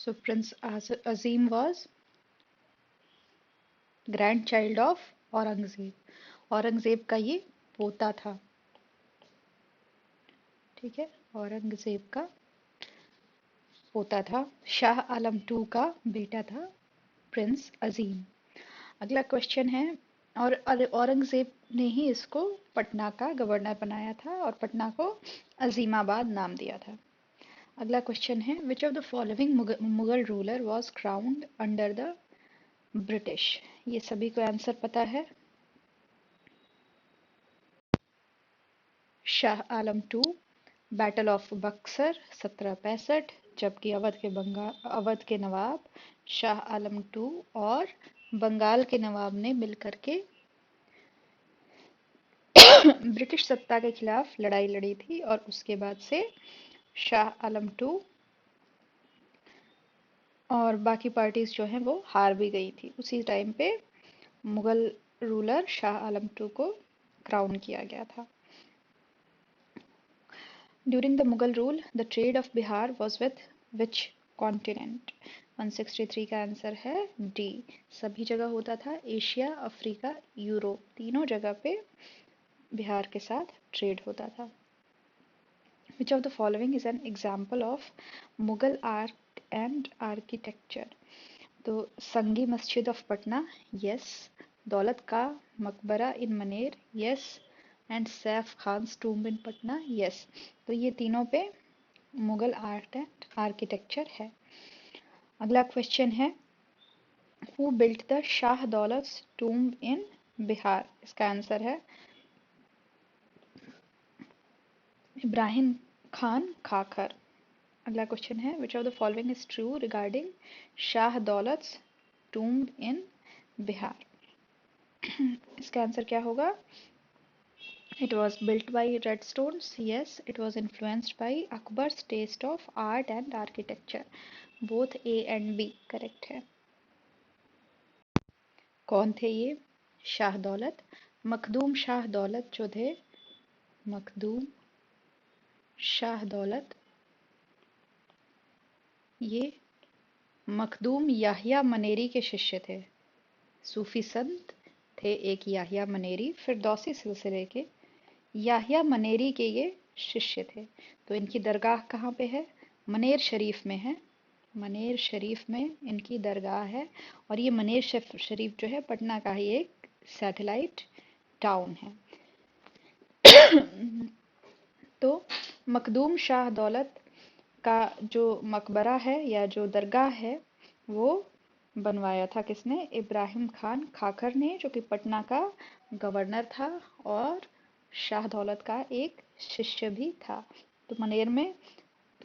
So Prince Azim was grand child of Aurangzeb. Aurangzeb का ये पोता था। ठीक है, औरंगजेब का पोता था। शाह आलम टू का बेटा था प्रिंस अजीम। अगला क्वेश्चन है, और औरंगजेब ने ही इसको पटना का गवर्नर बनाया था और पटना को अजीमाबाद नाम दिया था। अगला क्वेश्चन है, which of the following Mughal ruler was crowned under the British. ये सभी को आंसर पता है। Shah Alam to, battle of Buxar 1765, जबकि अवध के नवाब शाह आलम टू और बंगाल के नवाब ने मिलकर के ब्रिटिश सत्ता के खिलाफ लड़ाई लड़ी थी और उसके बाद से शाह आलम टू और बाकी पार्टीज जो हैं वो हार भी गई थी। उसी टाइम पे मुगल रूलर शाह आलम टू को क्राउन किया गया था। During the Mughal rule the trade of Bihar was with which continent. 163 का आंसर है डी। सभी जगह होता था, एशिया, अफ्रीका, यूरोप, तीनों जगह पे बिहार के साथ ट्रेड होता था। Which of the following is an example of Mughal art and architecture. तो संगी मस्जिद ऑफ पटना, यस। दौलत का मकबरा in Maner, yes. And Saif Khan's tomb in Patna, yes. तो ये तीनों पे मुगल आर्ट एंड आर्किटेक्चर है। अगला क्वेश्चन है, हु बिल्ट द शाह दौलत टूम्ब इन बिहार। इसका आंसर है इब्राहिम खान खाखर। अगला क्वेश्चन है, which of the following is true regarding Shah दौलत टूम्ब इन बिहार। इसका आंसर क्या होगा? It was built by red stones. Yes, it was influenced by Akbar's taste of art and architecture. Both A and B correct है। कौन थे ये शाह दौलत? मखदूम शाह दौलत जो थे, मखदूम शाह दौलत, ये मखदूम याहिया मनेरी के शिष्य थे। सूफी संत थे एक याहिया मनेरी, फिरदौसी सिलसिले के याहिया मनेरी के ये शिष्य थे। तो इनकी दरगाह कहाँ पे है? मनेर शरीफ में है। मनेर शरीफ में इनकी दरगाह है और ये मनेर शरीफ जो है पटना का ही एक सैटेलाइट टाउन है। तो मखदूम शाह दौलत का जो मकबरा है या जो दरगाह है वो बनवाया था किसने? इब्राहिम खान खाखर ने, जो कि पटना का गवर्नर था और शाह दौलत का एक शिष्य भी था। तो मनेर में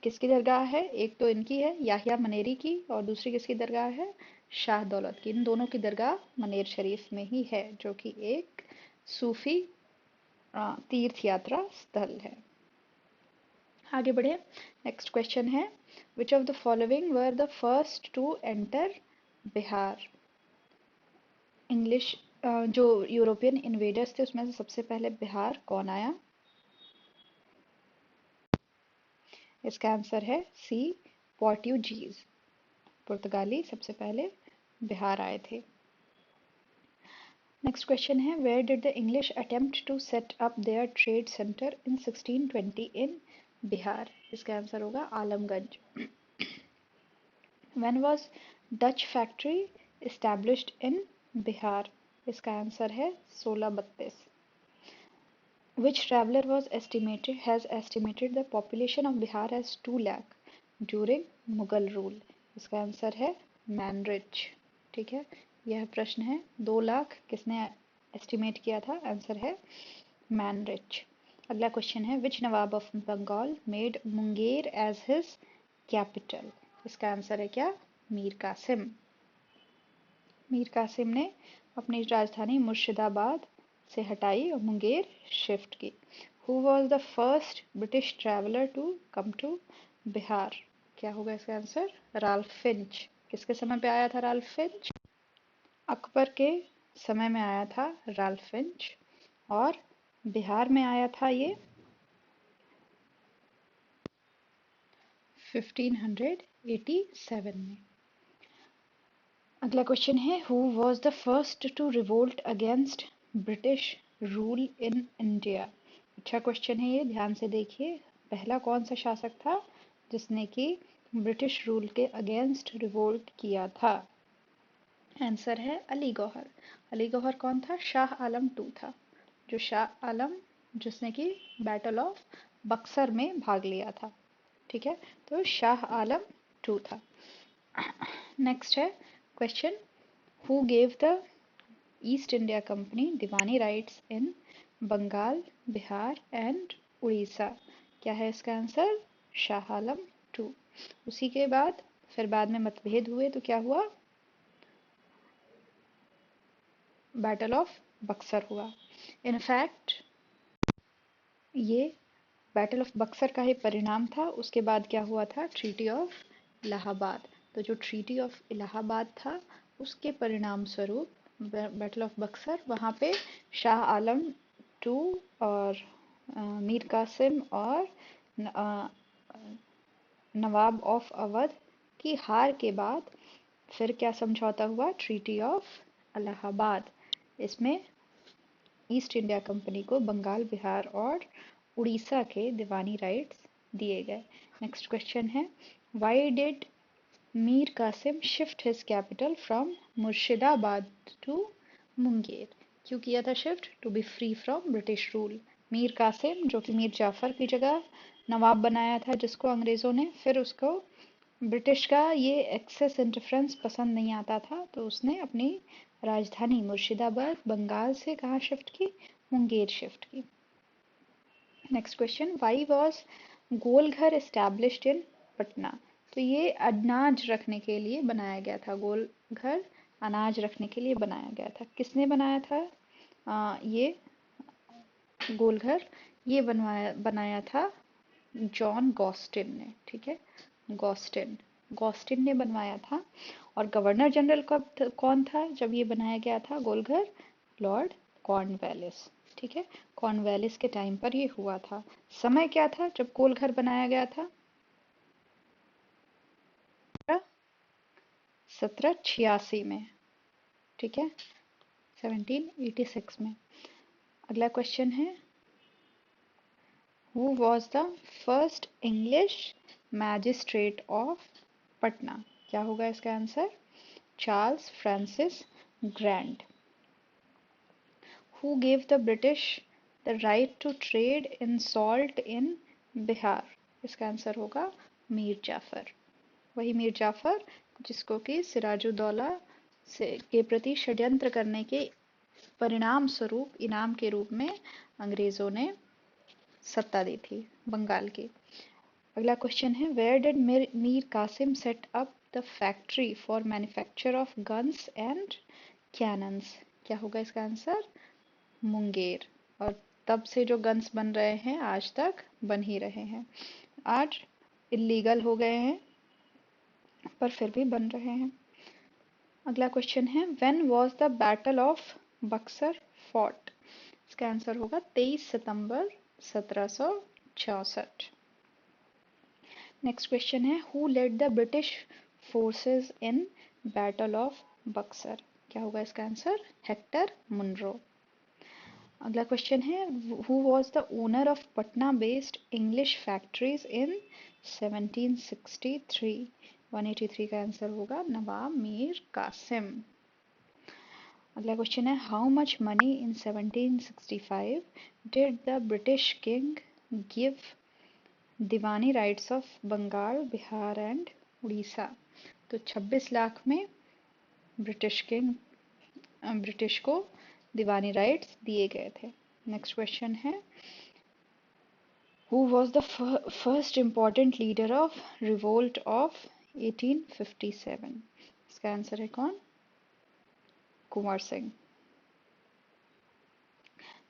किसकी दरगाह है? एक तो इनकी है याहिया मनेरी की और दूसरी किसकी दरगाह है? शाह दौलत की। इन दोनों की दरगाह मनेर शरीफ में ही है, जो कि एक सूफी तीर्थ यात्रा स्थल है। आगे बढ़े, नेक्स्ट क्वेश्चन है, which of the following were the first to enter Bihar. English जो यूरोपियन इन्वेडर्स थे उसमें से सबसे पहले बिहार कौन आया? इसका आंसर है सी, पोर्टुगीज। पुर्तगाली सबसे पहले बिहार आए थे। नेक्स्ट क्वेश्चन है, where did the English attempt to set up their trade centre in 1620 in Bihar. इसका आंसर होगा Alamganj. When was Dutch factory established in Bihar. इसका आंसर है 1632। Which traveler has estimated the population of Bihar as 2 lakh during Mughal rule? इसका answer है मैनरिच। ठीक है, यह प्रश्न है 2 लाख किसने एस्टिमेट किया था? आंसर है मैनरिच। अगला क्वेश्चन है, which Nawab of Bengal made Munger as his capital. इसका आंसर है क्या? मीर कासिम। मीर कासिम ने अपनी राजधानी मुर्शिदाबाद से हटाई और मुंगेर शिफ्ट की। Who was the first British traveller to come to Bihar. क्या होगा इसका आंसर? Ralph Finch. किसके समय पे आया था राल्फ फिंच? अकबर के समय में आया था राल्फ फिंच और बिहार में आया था ये 1580 1787 में। अगला क्वेश्चन है who was the first to revolt against British rule in India. अच्छा क्वेश्चन है ये, ध्यान से देखिए। पहला कौन सा शासक था जिसने कि ब्रिटिश रूल के अगेंस्ट रिवोल्ट किया था? आंसर है अली गौहर। अली गौहर कौन था? शाह आलम टू था। जो शाह आलम जिसने कि बैटल ऑफ बक्सर में भाग लिया था। ठीक है, तो शाह आलम टू था। नेक्स्ट है question who gave the East India Company diwani rights in Bengal, Bihar and Orissa? क्या है इसका आंसर? शाह आलम टू। उसी के बाद फिर बाद में मतभेद हुए तो क्या हुआ? बैटल ऑफ बक्सर हुआ। इनफैक्ट ये बैटल ऑफ बक्सर का ही परिणाम था। उसके बाद क्या हुआ था? Treaty of Allahabad. तो जो ट्रीटी ऑफ इलाहाबाद था उसके परिणाम स्वरूप बैटल ऑफ बक्सर, वहाँ पे शाह आलम टू और मीर कासिम और नवाब ऑफ अवध की हार के बाद फिर क्या समझौता हुआ? Treaty of Allahabad. इसमें ईस्ट इंडिया कंपनी को बंगाल, बिहार और उड़ीसा के दीवानी राइट्स दिए गए। नेक्स्ट क्वेश्चन है why did Mir Qasim shift his capital from Murshidabad to Munger? क्यों किया था shift? To be free from British rule. Mir Qasim जो कि मीर जाफर की जगह नवाब बनाया था जिसको अंग्रेजों ने, फिर उसको ब्रिटिश का ये एक्सेस इंटरफेरेंस पसंद नहीं आता था तो उसने अपनी राजधानी मुर्शिदाबाद बंगाल से कहाँ शिफ्ट की? मुंगेर शिफ्ट की। Next question why was Golghar established in Patna? तो ये अनाज रखने के लिए बनाया गया था। गोलघर अनाज रखने के लिए बनाया गया था। किसने बनाया था ये गोलघर? ये बनाया था जॉन गॉस्टिन ने। ठीक है, गॉस्टिन गॉस्टिन ने बनवाया था। और गवर्नर जनरल कौन था जब ये बनाया गया था गोलघर? Lord Cornwallis. ठीक है, कॉर्नवालिस के टाइम पर ये हुआ था। समय क्या था जब गोलघर बनाया गया था? 1786 में। ठीक है, 1786 में। अगला क्वेश्चन है who was the first English magistrate of Patna? क्या होगा इसका answer? Charles Francis grand. Who gave the British the right to trade in salt in Bihar? इसका आंसर होगा मीर जाफर। वही मीर जाफर जिसको कि सिराजुद्दौला से के प्रति षड्यंत्र करने के परिणाम स्वरूप इनाम के रूप में अंग्रेजों ने सत्ता दी थी बंगाल की। अगला क्वेश्चन है where did Mir Qasim set up the factory for manufacture of guns and cannons? क्या होगा इसका आंसर? मुंगेर। और तब से जो गन्स बन रहे हैं आज तक बन ही रहे हैं। आज इलीगल हो गए हैं पर फिर भी बन रहे हैं। अगला क्वेश्चन है when was the battle of Buxar fought? इसका आंसर होगा 23 सितंबर 1764। नेक्स्ट क्वेश्चन है who led the British forces in battle of Buxar? क्या होगा इसका आंसर? Hector Munro. अगला क्वेश्चन है who was the owner of Patna based English factories in 1763? 183 का आंसर होगा नवाब मीर कासिम। अगला क्वेश्चन है how much money in 1765 did the British king give diwani rights of Bengal, Bihar and Orissa? तो 26 लाख में ब्रिटिश को दीवानी राइट्स दिए गए थे। नेक्स्ट क्वेश्चन है who was the first important leader of revolt of 1857? इसका आंसर है कौन? कुंवर सिंह।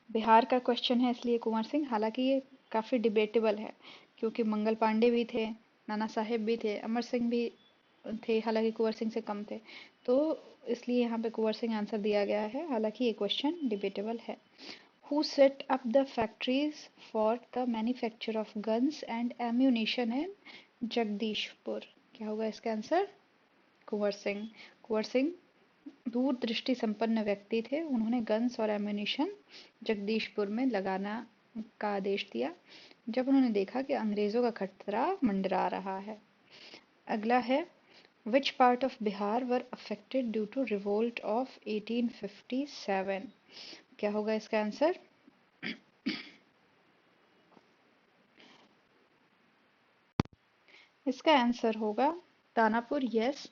बिहार का क्वेश्चन है इसलिए कुंवर सिंह। हालांकि ये काफ़ी डिबेटेबल है क्योंकि मंगल पांडे भी थे, नाना साहेब भी थे, अमर सिंह भी थे, हालांकि कुंवर सिंह से कम थे। तो इसलिए यहाँ पे कुंवर सिंह आंसर दिया गया है। हालांकि ये क्वेश्चन डिबेटेबल है। Who set up the factories for the manufacture of guns and ammunition in Jagdishpur? क्या होगा इसका आंसर? कुंवर सिंह। कुंवर सिंह दूरदृष्टि संपन्न व्यक्ति थे। उन्होंने गन्स और एम्यूनिशन जगदीशपुर में लगाना का आदेश दिया जब उन्होंने देखा कि अंग्रेजों का खतरा मंडरा रहा है। अगला है Which part of Bihar were affected due to revolt of 1857? क्या होगा इसका आंसर? इसका आंसर होगा दानापुर यस,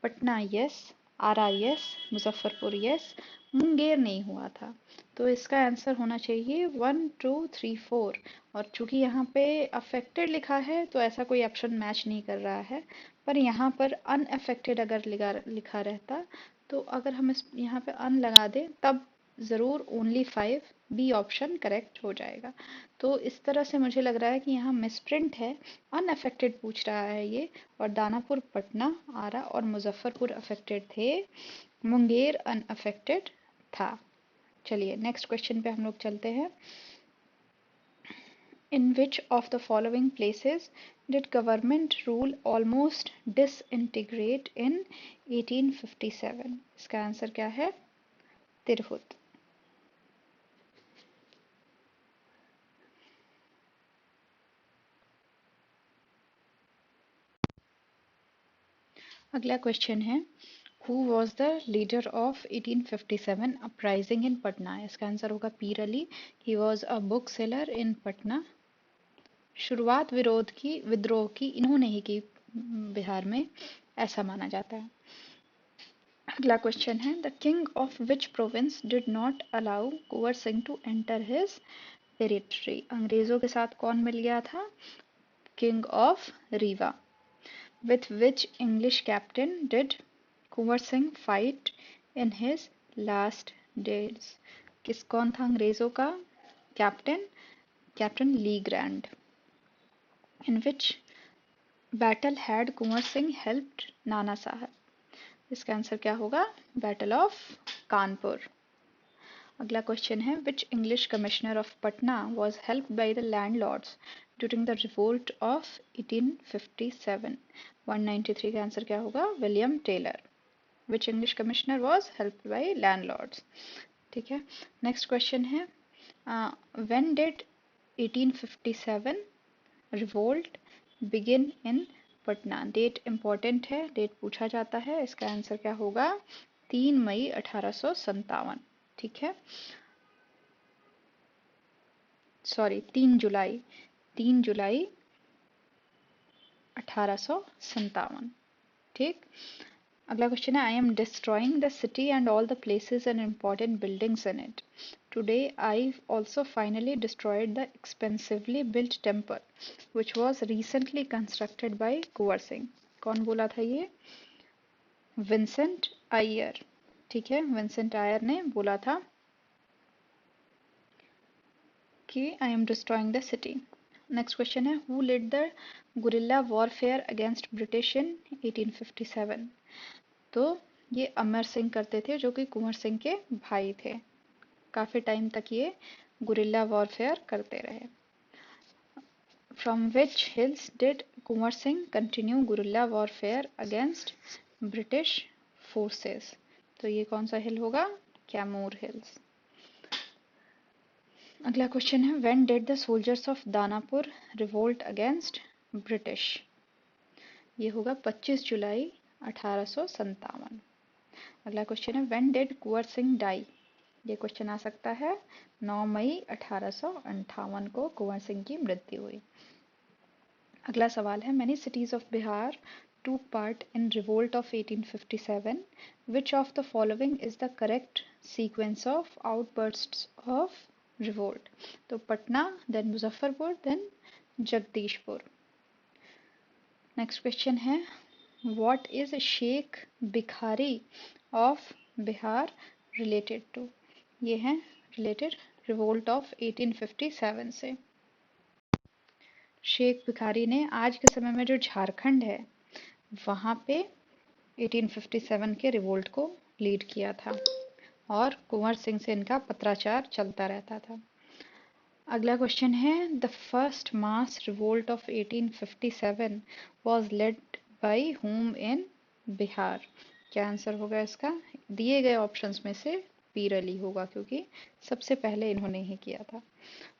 पटना यस, आरा यस, मुजफ्फरपुर यस, मुंगेर नहीं हुआ था। तो इसका आंसर होना चाहिए 1 2 3 4। और चूंकि यहाँ पे अफेक्टेड लिखा है तो ऐसा कोई ऑप्शन मैच नहीं कर रहा है, पर यहाँ पर अनअफेक्टेड अगर लिखा रहता तो अगर हम इस यहाँ पे अन लगा दें तब ज़रूर ओनली 5 बी ऑप्शन करेक्ट हो जाएगा। तो इस तरह से मुझे लग रहा है कि यहाँ मिसप्रिंट है, अनअफेक्टेड पूछ रहा है ये, और दानापुर, पटना, आरा और मुजफ्फरपुर अफेक्टेड थे, मुंगेर अनअफेक्टेड था। चलिए नेक्स्ट क्वेश्चन पे हम लोग चलते हैं। In which of the following places did government rule almost disintegrate in 1857? इसका आंसर क्या है? तिरहुत। अगला क्वेश्चन है Who was the leader of 1857 uprising in Patna? इसका आंसर होगा पीर Ali. He was a bookseller in Patna. शुरुआत विद्रोह की इन्होंने ही की बिहार में, ऐसा माना जाता है। अगला क्वेश्चन है the king of which province did not allow Kunwar Singh to enter his territory? अंग्रेजों के साथ कौन मिल गया था? King of Rewa. With which English captain did Kunwar Singh fight in his last days? कौन था अंग्रेजों का captain? Captain Le Grand. In which battle had Kunwar Singh helped Nana Sahib? इसका आंसर क्या होगा? Battle of Kanpur. अगला क्वेश्चन है Which English commissioner of Patna was helped by the landlords during the revolt of 1857? 193 का आंसर क्या होगा? William Taylor. Which English commissioner was helped by landlords? ठीक है। नेक्स्ट क्वेश्चन है When did 1857 revolt begin in Patna? Date important है, date पूछा जाता है। इसका आंसर क्या होगा? 3 मई 1857। ठीक है, सॉरी 3 जुलाई, 3 जुलाई 1857। ठीक। अगला क्वेश्चन है I am destroying the city and all the places and important buildings in it today I also finally destroyed the expensively built temple which was recently constructed by Kunwar Singh. कौन बोला था ये? Vincent Eyre. ठीक है, Vincent Eyre ने बोला था कि I am destroying the city. Next question है who led the guerrilla warfare against British in 1857? तो ये अमर सिंह करते थे जो कि कुंवर सिंह के भाई थे। काफी टाइम तक ये गुरिल्ला वॉरफेयर करते रहे। From which hills did Kunwar Singh continue guerrilla warfare against British forces? तो ये कौन सा हिल होगा? कैमूर हिल्स। अगला क्वेश्चन है when did the soldiers of Danapur revolt against British? ये होगा 25 जुलाई 1857। अगला क्वेश्चन है when did Kunwar Singh die? ये क्वेश्चन आ सकता है 9 मई 1858 को कुंवर सिंह की मृत्यु हुई। अगला सवाल है many cities of Bihar took part in revolt of 1857. Which of the following is the correct sequence of outbursts of revolt? तो Patna, then Muzaffarpur, then Jagdishpur. Next question है what is Sheikh Bhikhari of Bihar related to? ये है रिलेटेड रिवोल्ट ऑफ 1857 से। शेख भिखारी ने आज के समय में जो झारखंड है वहाँ पे 1857 के रिवोल्ट को लीड किया था और कुंवर सिंह से इनका पत्राचार चलता रहता था। अगला क्वेश्चन है the first mass revolt of 1857 was led by हुम इन बिहार? क्या आंसर होगा इसका? दिए गए ऑप्शंस में से पीर अली होगा, क्योंकि सबसे पहले इन्होंने ही किया था।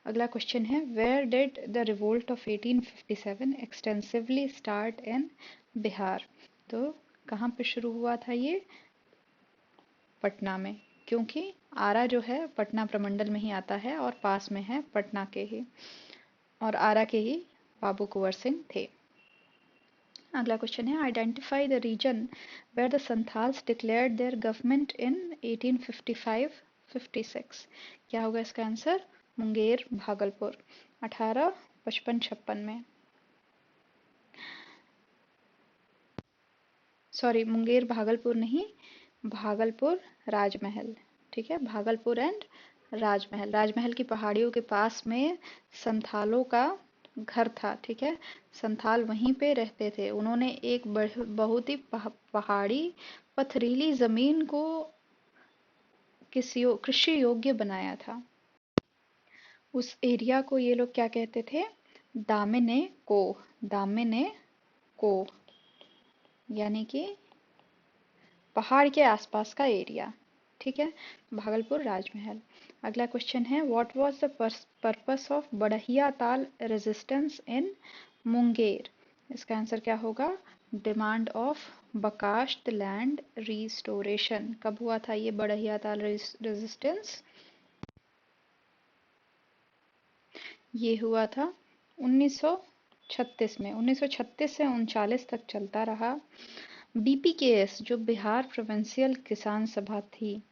अगला क्वेश्चन है, where did the revolt of 1857 extensively start in Bihar? तो कहाँ पे शुरू हुआ था ये? पटना में, क्योंकि आरा जो है पटना प्रमंडल में ही आता है और पास में है पटना के ही, और आरा के ही बाबू कुंवर सिंह थे। अगला क्वेश्चन है, identify the region where the Santhals declared their government in 1855-56? क्या होगा इसका आंसर? मुंगेर, भागलपुर, 1855-56 में। सॉरी, मुंगेर भागलपुर नहीं, भागलपुर राजमहल। ठीक है, भागलपुर एंड राजमहल। राजमहल की पहाड़ियों के पास में संथालों का घर था। ठीक है, संथाल वहीं पे रहते थे। उन्होंने एक बहुत ही पहाड़ी पथरीली जमीन को कृषि योग्य बनाया था। उस एरिया को ये लोग क्या कहते थे? दामिने को। दामिने को यानी कि पहाड़ के आसपास का एरिया। ठीक है, भागलपुर राजमहल। अगला क्वेश्चन है, what was the purpose of Barahiya Tal resistance in Munger? इसका आंसर क्या होगा? Demand of bakasht land restoration. कब हुआ था ये बड़हिया ताल रेजिस्टेंस? ये हुआ था 1936 में। 1936 से 39 तक चलता रहा। बीपीकेएस जो बिहार प्रोविंशियल किसान सभा थी,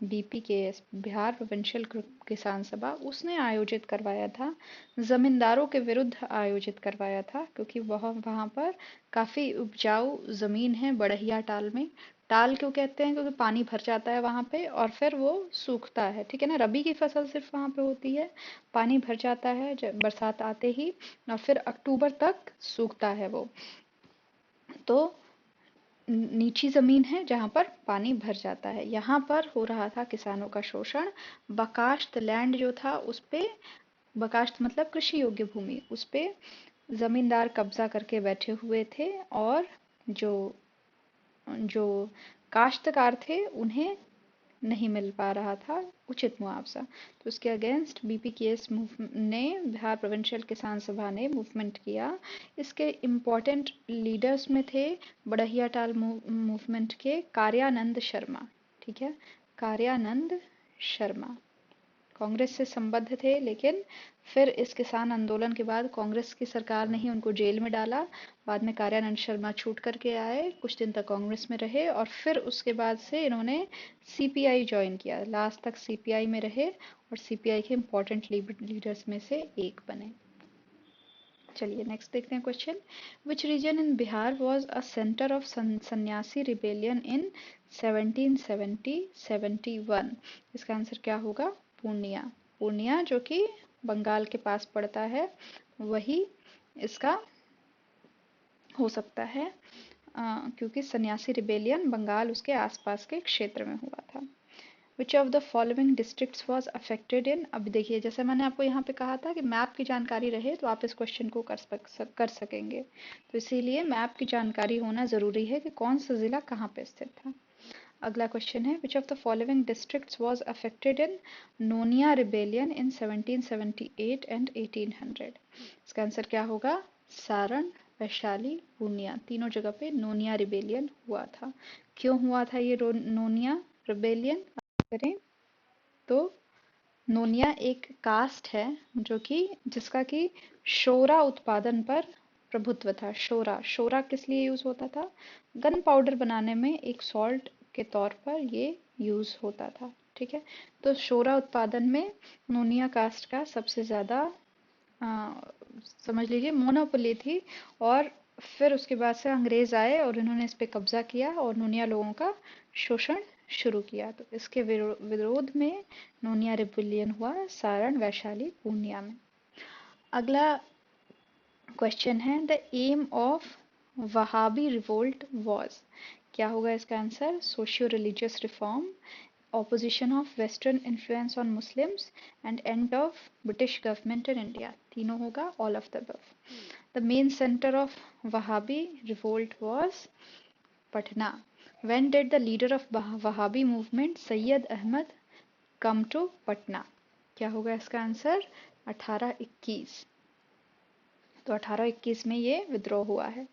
बीपीकेएस बिहार प्रोविंशियल किसान सभा, उसने आयोजित करवाया था। जमींदारों के विरुद्ध आयोजित करवाया था, क्योंकि वहाँ पर काफी उपजाऊ जमीन है बड़हिया टाल में। टाल क्यों कहते हैं? क्योंकि पानी भर जाता है वहां पे और फिर वो सूखता है। ठीक है ना, रबी की फसल सिर्फ वहां पे होती है, पानी भर जाता है जब बरसात आते ही, और फिर अक्टूबर तक सूखता है वो। तो नीची जमीन है जहां पर पानी भर जाता है, यहाँ पर हो रहा था किसानों का शोषण। बकाश्त लैंड जो था उस पे, बकाश्त मतलब कृषि योग्य भूमि, उस पे जमींदार कब्जा करके बैठे हुए थे, और जो जो काश्तकार थे उन्हें नहीं मिल पा रहा था उचित मुआवजा। तो उसके अगेंस्ट बीपीकेएस ने, बिहार प्रोविंशियल किसान सभा ने मूवमेंट किया। इसके इम्पोर्टेंट लीडर्स में थे बड़हिया टाल मूवमेंट के कार्यानंद शर्मा। ठीक है, कार्यानंद शर्मा कांग्रेस से संबद्ध थे, लेकिन फिर इस किसान आंदोलन के बाद कांग्रेस की सरकार ने ही उनको जेल में डाला। बाद में कार्यानंद शर्मा छूट करके आए, कुछ दिन तक कांग्रेस में रहे, और फिर उसके बाद से इन्होंने सीपीआई ज्वाइन किया। लास्ट तक सीपीआई में रहे और सीपीआई के इम्पोर्टेंट लीडर्स में से एक बने। चलिए नेक्स्ट देखते हैं question, which region in Bihar was a centre of सन्यासी रिबेलियन इन 1770-71? इसका आंसर क्या होगा? पूर्णिया। पूर्णिया जो कि बंगाल के पास पड़ता है, वही इसका हो सकता है, क्योंकि सन्यासी रिबेलियन बंगाल उसके आसपास के क्षेत्र में हुआ था। Which of the following districts was affected in? अब देखिए, जैसे मैंने आपको यहाँ पे कहा था कि मैप की जानकारी रहे तो आप इस क्वेश्चन को कर सकेंगे, तो इसीलिए मैप की जानकारी होना जरूरी है कि कौन सा जिला कहाँ पे स्थित था। अगला क्वेश्चन है, which of the following districts was affected in Noniya rebellion in 1778 and 1800? इसका आंसर क्या होगा? सारण, वैशाली, पूर्णिया, तीनों जगह पे नोनिया रिबेलियन हुआ था। क्यों हुआ था ये नोनिया रिबेलियन करें तो नोनिया एक कास्ट है जो कि जिसका कि शोरा उत्पादन पर प्रभुत्व था। शोरा, शोरा किस लिए यूज होता था? गन पाउडर बनाने में एक सॉल्ट के तौर पर ये यूज होता था। ठीक है, तो शोरा उत्पादन में नोनिया कास्ट का सबसे ज्यादा समझ लीजिए मोनोपोली थी, और फिर उसके बाद से अंग्रेज आए और इन्होंने इस पे कब्जा किया और नोनिया लोगों का शोषण शुरू किया। तो इसके विरोध में नोनिया रिबेलियन हुआ सारण, वैशाली, पूर्णिया में। अगला क्वेश्चन है, the aim of Wahabi revolt was? क्या होगा इसका answer? Socio religious reform, opposition of western influence on Muslims and end of British government in India। तीनों होगा, all of the above। The main center of Wahhabi revolt was Patna. When did the leader of Wahhabi movement Sayyid Ahmad come to Patna? क्या होगा इसका answer? 1821। तो 1821 में ये विद्रोह हुआ है।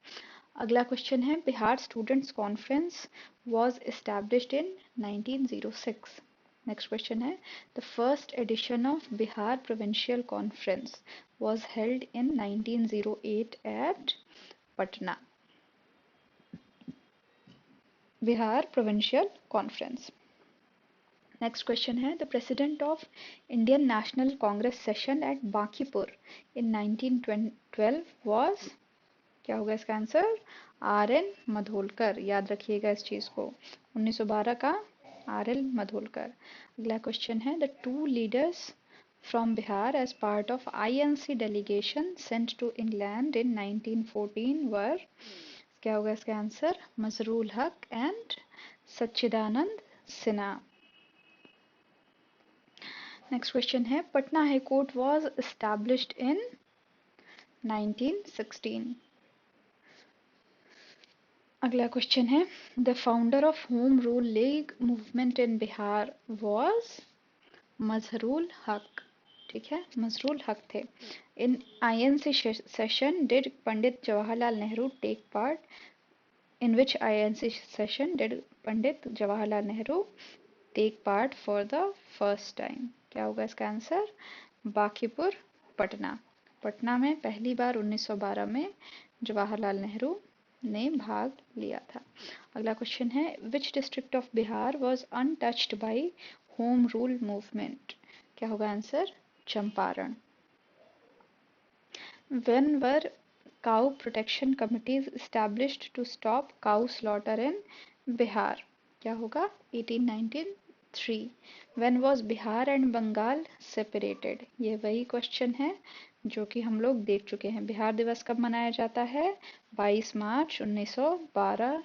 अगला क्वेश्चन है, Bihar students conference was established in 1906। Next question है, the first edition of Bihar provincial conference was held in 1908 at Patna. Bihar provincial conference. Next question है, the president of Indian national Congress session at Bankipur in 1912 was, क्या होगा इसका answer? RN. Madholkar. याद रखिएगा इस चीज को, 1912 का आर.एन. मधोलकर। अगला क्वेश्चन है, the two leaders from Bihar as part of INC delegation sent to England in 1914 were, क्या होगा इसका answer? Mazharul Haq and Sachchidananda Sinha. Next question है, Patna high court was established in 1916। अगला क्वेश्चन है, the founder of home rule league movement in Bihar was Mazharul Haq. ठीक है, मजरूल हक थे। In INC session did Pandit Jawaharlal Nehru take part? In which INC session did Pandit Jawaharlal Nehru take part for the first time? क्या होगा इसका answer? Bankipur Patna. Patna में पहली बार 1912 में जवाहरलाल नेहरू ने भाग लिया था। अगला क्वेश्चन है, which district of Bihar was untouched by home rule movement? क्या होगा answer? Champaran. When were cow protection committees established to stop cow slaughter in Bihar? क्या होगा? 1893। When was Bihar and Bengal separated? ये वही क्वेश्चन है जो कि हम लोग देख चुके हैं। बिहार दिवस कब मनाया जाता है? 22 मार्च 1912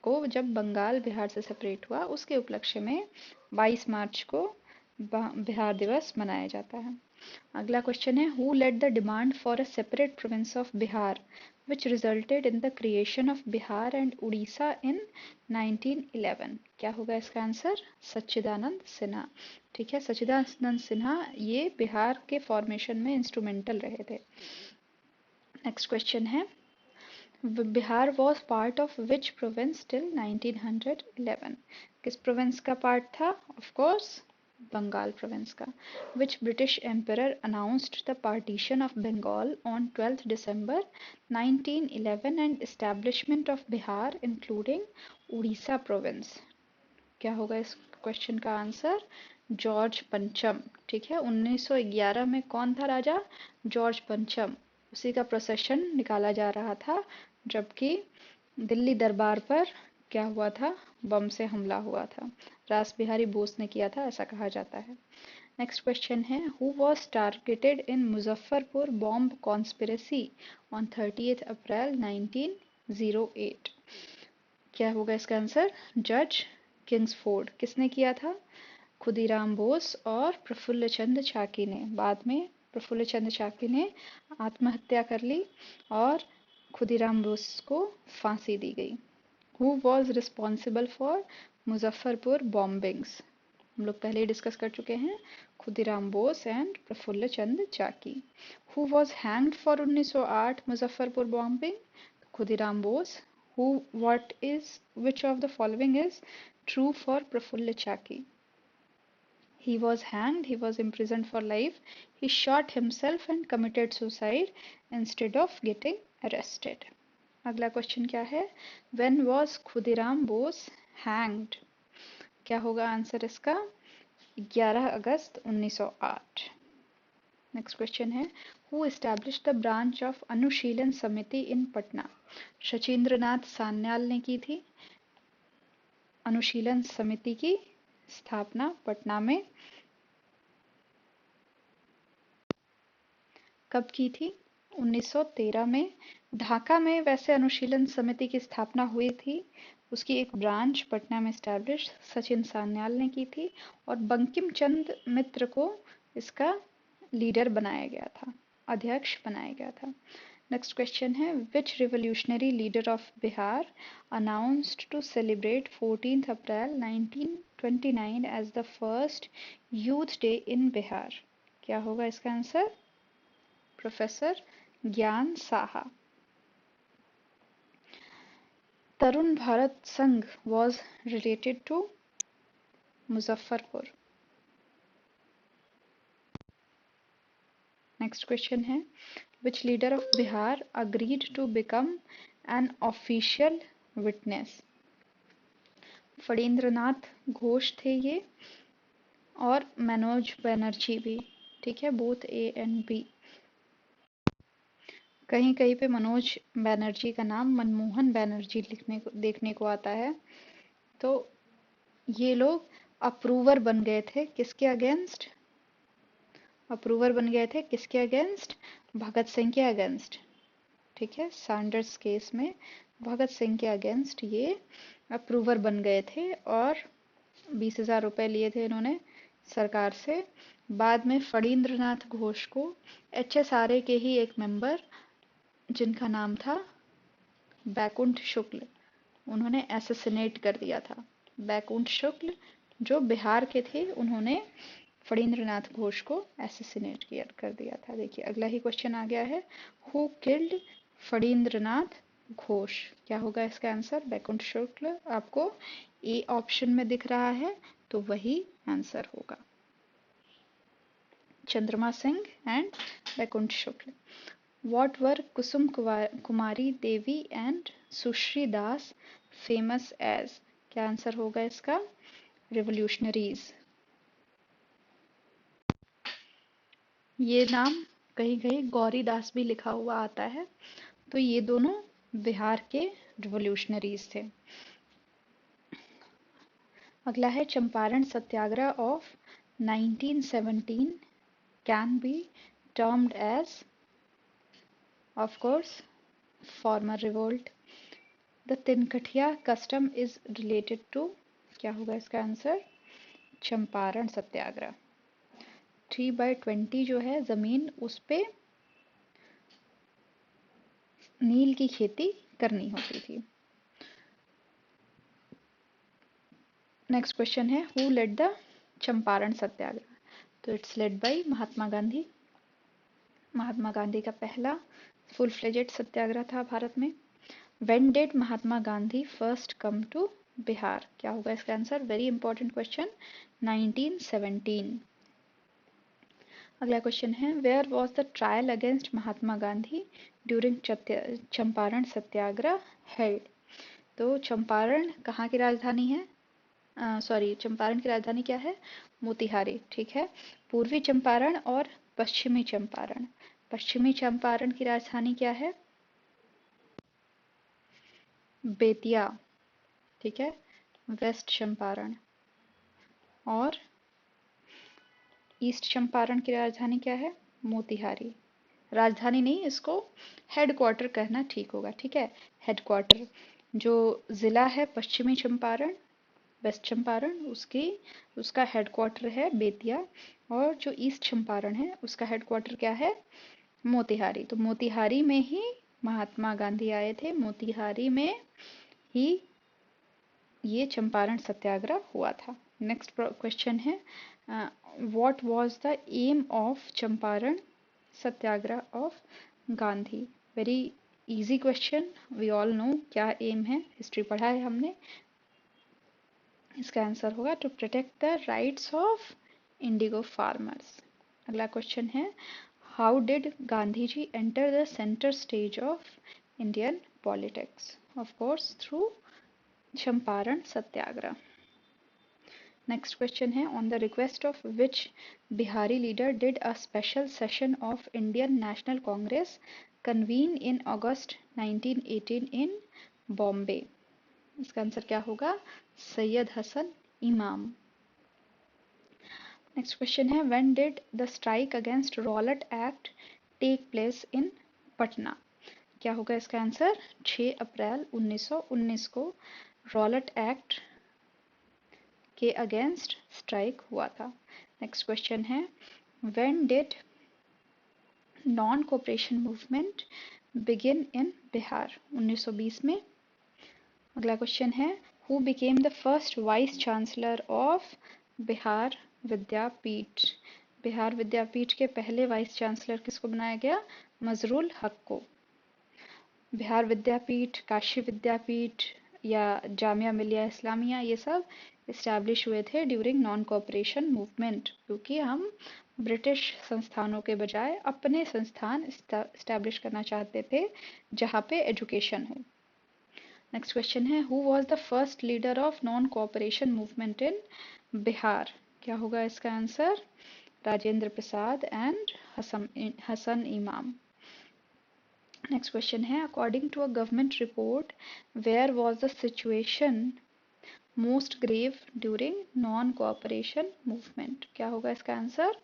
को, जब बंगाल बिहार से सेपरेट हुआ, उसके उपलक्ष्य में 22 मार्च को बिहार दिवस मनाया जाता है। अगला क्वेश्चन है, who led the demand for a separate province of Bihar which resulted in the creation of Bihar and Orissa in 1911? क्या होगा इसका आंसर? सच्चिदानंद सिन्हा। ठीक है, सच्चिदानंद सिन्हा ये बिहार के फॉर्मेशन में इंस्ट्रूमेंटल रहे थे। नेक्स्ट क्वेश्चन है, Bihar was part of which province till 1911? किस प्रोविंस का पार्ट था? ऑफ कोर्स बंगाल प्रोविंस का। Which British emperor announced the partition of Bengal on 12th December 1911 and establishment of Bihar including Odisha province? क्या होगा इस question का answer? George पंचम। ठीक है, 1911 में कौन था राजा? जॉर्ज पंचम। उसी का प्रोसेशन निकाला जा रहा था जबकि दिल्ली दरबार पर क्या हुआ था? बम से हमला हुआ था। रास बिहारी बोस ने किया था, ऐसा कहा जाता है। नेक्स्ट क्वेश्चन है, who was targeted in Muzaffarpur bomb conspiracy on 30th अप्रैल 1908? क्या होगा इसका आंसर? जज किंग्सफोर्ड। किसने किया था? खुदीराम बोस और प्रफुल्ल चंद्र चाकी ने। बाद में प्रफुल्ल चंद्र चाकी ने आत्महत्या कर ली और खुदीराम बोस को फांसी दी गई। Who was responsible for Muzaffarpur bombings? हम लोग पहले ही डिस्कस कर चुके हैं, Khudiram Bose and Prafulla Chandra Chaki. Who was hanged for 1908 Muzaffarpur bombing? Khudiram Bose. Which of the following is true for Prafulla Chaki? He was hanged, he was imprisoned for life, he shot himself and committed suicide instead of getting arrested. अगला question क्या है? When was Khudiram Bose hanged? क्या होगा answer इसका? 11 अगस्त 1908। Next question है, who established the branch of Anushilan Samiti इन पटना? शचींद्रनाथ सान्याल ने की थी अनुशीलन समिति की स्थापना पटना में। कब की थी? 1913 में। ढाका में वैसे अनुशीलन समिति की स्थापना हुई थी, उसकी एक ब्रांच पटना में स्टैब्लिश सचिन सान्याल ने की थी और बंकिम चंद्र मित्र को इसका लीडर बनाया गया था, अध्यक्ष बनाया गया था। नेक्स्ट क्वेश्चन है which revolutionary leader of Bihar announced to celebrate 14 April 1929 as the first youth day in Bihar? क्या होगा इसका आंसर? प्रोफेसर ज्ञान साहा। तरुण भारत संघ was related to Muzaffarpur. Next question है which leader of Bihar agreed to become an official witness? Phanindranath Ghosh थे ये और मनोज बनर्जी भी, ठीक है, बोथ ए एंड बी। कहीं कहीं पे मनोज बनर्जी का नाम मनमोहन बनर्जी देखने को आता है। तो ये लोग अप्रूवर बन गए थे किसके अगेंस्ट? अप्रूवर बन गए थे किसके अगेंस्ट? भगत सिंह के अगेंस्ट, ठीक है। सैंडर्स केस में भगत सिंह के अगेंस्ट ये अप्रूवर बन गए थे और 20,000 रुपए लिए थे इन्होंने सरकार से। बाद में फणींद्रनाथ घोष को HSRA के ही एक मेंबर जिनका नाम था बैकुंठ शुक्ल, उन्होंने एसेसिनेट कर दिया था। बैकुंठ शुक्ल जो बिहार के थे, उन्होंने फणींद्रनाथ घोष को एसेसिनेट कर दिया था। देखिए अगला ही क्वेश्चन आ गया है, हु किल्ड फणींद्रनाथ घोष? क्या होगा इसका आंसर? बैकुंठ शुक्ल आपको ए ऑप्शन में दिख रहा है, तो वही आंसर होगा। Chandrama Singh and Baikunth Shukla. What were Kusum Kumari Devi and Sushri Das famous as? क्या आंसर होगा इसका? रिवोल्यूशनरीज। ये नाम कहीं कहीं गौरी दास भी लिखा हुआ आता है। तो ये दोनों बिहार के रिवोल्यूशनरीज थे। अगला है Champaran Satyagraha of 1917 can be termed as, of course, farmer revolt. The Tinkathia custom is related to, क्या होगा इसका आंसर? चंपारण सत्याग्रह। 3/20 जो है जमीन, उस पे नील की खेती करनी होती थी। नेक्स्ट क्वेश्चन है who led the Champaran Satyagraha? तो it's led by Mahatma Gandhi. Mahatma Gandhi का पहला फुल फ्लेजेड सत्याग्रह था भारत में। When did Mahatma Gandhi first come to Bihar? क्या होगा इसका आंसर? Very important question, 1917। अगला क्वेश्चन है where was the trial against Mahatma Gandhi during Champaran Satyagraha held? तो चंपारण कहाँ की राजधानी है? सॉरी, चंपारण की राजधानी क्या है? मोतिहारी, ठीक है। पूर्वी चंपारण और पश्चिमी चंपारण। पश्चिमी चंपारण की राजधानी क्या है? बेतिया, ठीक है। वेस्ट चंपारण और ईस्ट चंपारण की राजधानी क्या है? मोतिहारी। राजधानी नहीं, इसको हेडक्वार्टर कहना ठीक होगा, ठीक है, हेडक्वार्टर। जो जिला है पश्चिमी चंपारण, वेस्ट चंपारण, उसका हेडक्वार्टर है बेतिया, और जो ईस्ट चंपारण है उसका हेडक्वार्टर क्या है? मोतिहारी। तो मोतिहारी में ही महात्मा गांधी आए थे, मोतिहारी में ही ये चंपारण सत्याग्रह हुआ था। नेक्स्ट क्वेश्चन है what was the aim of Champaran Satyagraha of Gandhi? Very easy question, we all know क्या एम है, हिस्ट्री पढ़ा है हमने। इसका आंसर होगा to protect the rights of indigo farmers. अगला क्वेश्चन है how did Gandhi ji enter the centre stage of Indian politics? Of course through Champaran Satyagraha. Next question है on the request of which Bihari leader did a special session of Indian national Congress convene in August 1918 in Bombay? इसका answer क्या होगा? Syed Hasan Imam. Next question है when did the strike against Rowlatt Act take place in Patna? क्या होगा इसका answer? 6 अप्रैल 1919 को Rowlatt Act के अगेंस्ट स्ट्राइक हुआ था। नेक्स्ट क्वेश्चन है when did non cooperation movement begin in Bihar? 1920 में। अगला क्वेश्चन है, who became the first vice chancellor of Bihar विद्यापीठ? बिहार विद्यापीठ के पहले वाइस चांसलर किसको बनाया गया? मजरूल हक को। बिहार विद्यापीठ, काशी विद्यापीठ या जामिया मिलिया इस्लामिया, ये सब इस्टेब्लिश हुए थे ड्यूरिंग नॉन कोऑपरेशन मूवमेंट, क्योंकि हम ब्रिटिश संस्थानों के बजाय अपने संस्थान इस्टेब्लिश करना चाहते थे जहाँ पे एजुकेशन हो। नेक्स्ट क्वेश्चन है, who was the first leader of non cooperation movement in Bihar? क्या होगा इसका answer? Rajendra Prasad and Hasan Imam. Next question है, according to a government report where was the situation most grave during non cooperation movement? क्या होगा इसका answer?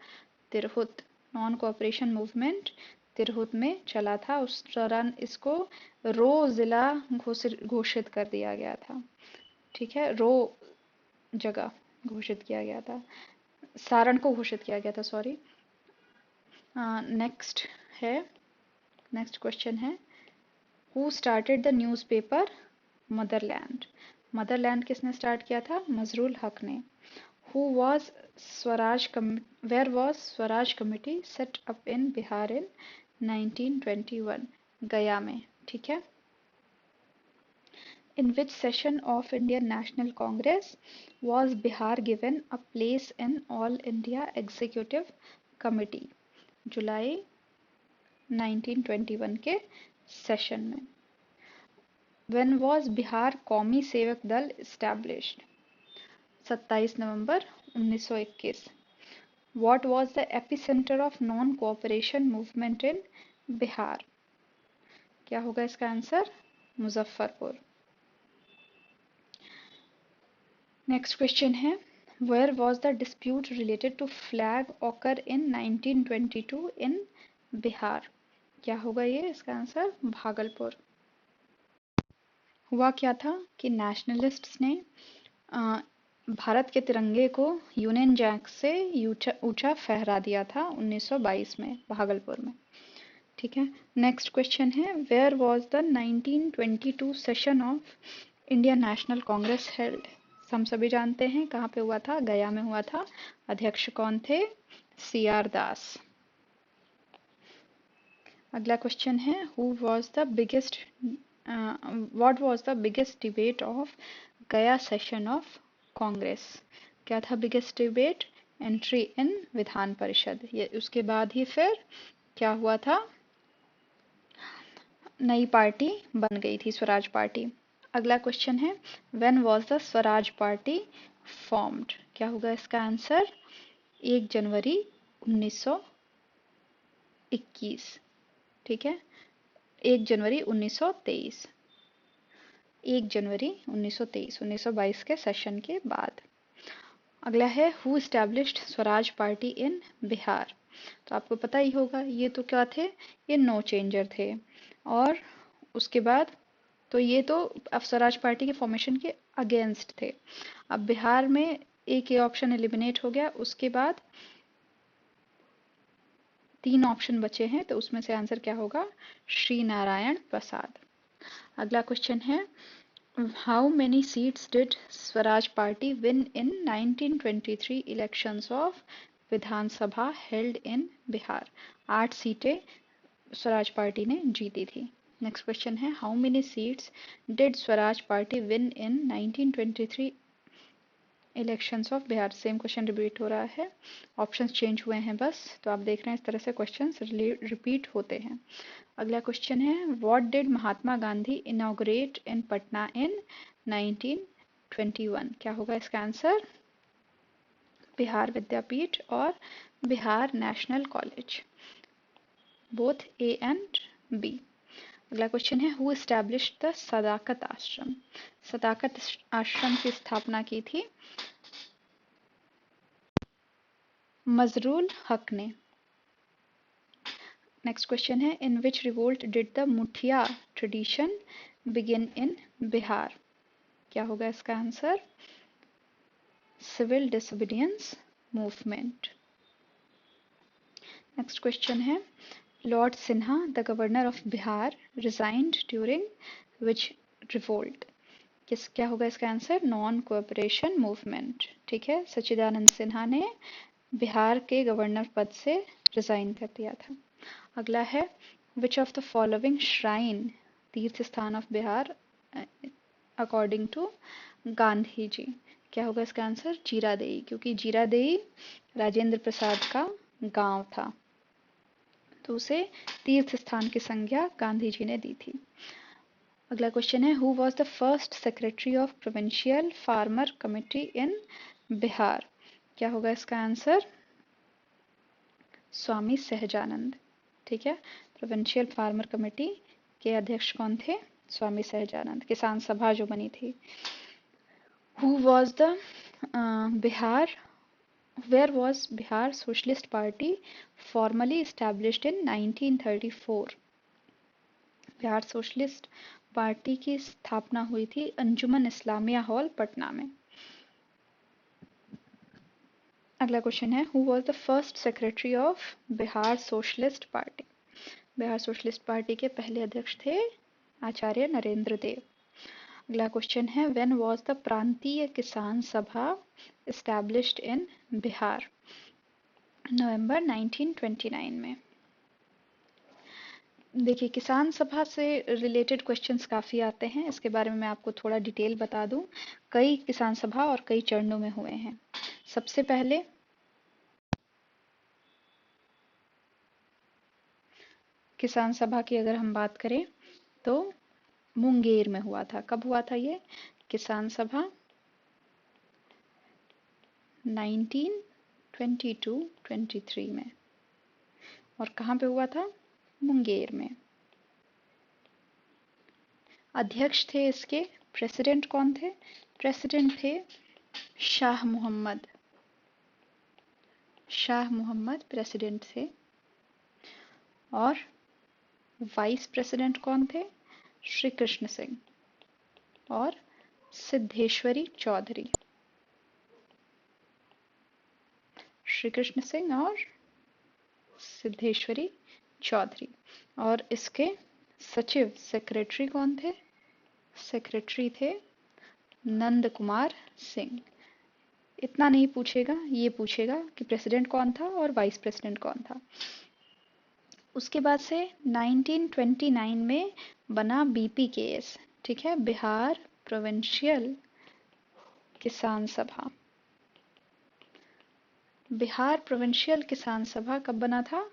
Tirhut. Non cooperation movement Tirhut में चला था, उस दौरान इसको रो जिला घोषित कर दिया गया था। ठीक है, रो जगह घोषित किया गया था, सारण को घोषित किया गया था, सॉरी। नेक्स्ट है, नेक्स्ट क्वेश्चन है, who started the newspaper Motherland? Motherland किसने स्टार्ट किया था? मजरूल हक ने। Who was where was Swaraj Committee set up in Bihar in 1921? गया में। ठीक है। In which session of Indian National Congress was Bihar given a place in All India Executive Committee? जुलाई 1921 के सेशन में। When was Bihar कौमी सेवक दल established? 27 November 1921। What was the epicenter of non-cooperation movement in Bihar? क्या होगा इसका answer? Muzaffarpur. Next question है, where was the dispute related to flag occur in 1922 in Bihar? क्या होगा ये इसका आंसर? भागलपुर। हुआ क्या था कि नेशनलिस्ट्स ने भारत के तिरंगे को यूनियन जैक से ऊंचा फहरा दिया था 1922 में भागलपुर में। ठीक है। नेक्स्ट क्वेश्चन है, where was the 1922 session of Indian national Congress held? हम सभी जानते हैं कहाँ पे हुआ था, गया में हुआ था। अध्यक्ष कौन थे? CR दास। अगला क्वेश्चन है, what was the biggest debate of गया सेशन ऑफ कांग्रेस? क्या था biggest debate? Entry in Vidhan Parishad. ये उसके बाद ही फिर क्या हुआ था? नई पार्टी बन गई थी, स्वराज पार्टी। अगला क्वेश्चन है, when was the Swaraj party formed? क्या होगा इसका आंसर? 1 जनवरी 1921। ठीक है, 1 जनवरी 1923। 1 जनवरी 1923, 1922 के सेशन के बाद। अगला है, हु एस्टैब्लिश्ड स्वराज पार्टी इन बिहार? तो आपको पता ही होगा, ये तो क्या थे? ये नो चेंजर थे। और उसके बाद तो ये तो अब स्वराज पार्टी के फॉर्मेशन के अगेंस्ट थे। अब बिहार में एक ये ऑप्शन एलिमिनेट हो गया, उसके बाद 3 ऑप्शन बचे हैं, तो उसमें से आंसर क्या होगा? श्री नारायण प्रसाद। अगला क्वेश्चन है, how many seats did Swaraj party win in 1923 elections of Vidhan Sabha held in Bihar? 8 सीटें स्वराज पार्टी ने जीती थी। नेक्स्ट क्वेश्चन है, how many seats did Swaraj party win in 1923 elections of Bihar? Same question repeat हो रहा है, ऑप्शंस चेंज हुए हैं बस। तो आप देख रहे हैं इस तरह से क्वेश्चंस रिपीट होते हैं। अगला क्वेश्चन है, what did Mahatma Gandhi inaugurate in Patna in 1921? क्या होगा इसका आंसर? बिहार विद्यापीठ और Bihar National College, both A and B। अगला क्वेश्चन है, who established the Sadaqat Ashram? Sadaqat आश्रम की स्थापना की थी मजरूल हक ने। नेक्स्ट क्वेश्चन है, in which revolt did the Muthia tradition begin in Bihar? क्या होगा इसका answer? Civil disobedience movement. Next question है, Lord Sinha, the governor of Bihar, resigned during which revolt? क्या होगा इसका आंसर? Non cooperation movement. ठीक है, सच्चिदानंद सिन्हा ने बिहार के गवर्नर पद से रिजाइन कर दिया था। अगला है which of the following shrine, तीर्थ स्थान of Bihar according to Gandhi ji. क्या होगा इसका आंसर? जीरादेई, क्योंकि जीरादेई राजेंद्र प्रसाद का गांव था, तो उसे तीर्थ स्थान की संज्ञा गांधी जी ने दी थी। अगला क्वेश्चन है who was the first secretary of provincial farmer committee in Bihar? क्या होगा इसका आंसर? स्वामी सहजानंद। ठीक है, प्रोविंशियल फार्मर कमेटी के अध्यक्ष कौन थे? स्वामी सहजानंद। किसान सभा जो बनी थी। Who was the Bihar, where was Bihar Socialist Party formally established in 1934? Bihar socialist party की स्थापना हुई थी अंजुमन इस्लामिया हॉल पटना में। अगला क्वेश्चन है who was the first secretary of Bihar socialist party? Bihar socialist party के पहले अध्यक्ष थे आचार्य नरेंद्र देव। अगला क्वेश्चन है व्हेन वॉज द प्रांतीय किसान सभा एस्टैब्लिश्ड इन बिहार? नवंबर 1929 में। देखिए, किसान सभा से रिलेटेड क्वेश्चंस काफ़ी आते हैं, इसके बारे में मैं आपको थोड़ा डिटेल बता दूं। कई किसान सभा और कई चरणों में हुए हैं। सबसे पहले किसान सभा की अगर हम बात करें तो मुंगेर में हुआ था। कब हुआ था ये किसान सभा? 1922-23 में। और कहाँ पे हुआ था? मुंगेर में। अध्यक्ष थे इसके, प्रेसिडेंट कौन थे? प्रेसिडेंट थे शाह मोहम्मद। शाह मोहम्मद प्रेसिडेंट थे। और वाइस प्रेसिडेंट कौन थे? श्री कृष्ण सिंह और सिद्धेश्वरी चौधरी। श्री कृष्ण सिंह और सिद्धेश्वरी चौधरी। और इसके सचिव सेक्रेटरी कौन थे? सेक्रेटरी थे नंद कुमार सिंह। इतना नहीं पूछेगा, ये पूछेगा कि प्रेसिडेंट कौन था और वाइस प्रेसिडेंट कौन था। उसके बाद से 1929 में बना बीपीकेएस। ठीक है, बिहार प्रोविंशियल किसान सभा। बिहार प्रोविंशियल किसान सभा कब बना था?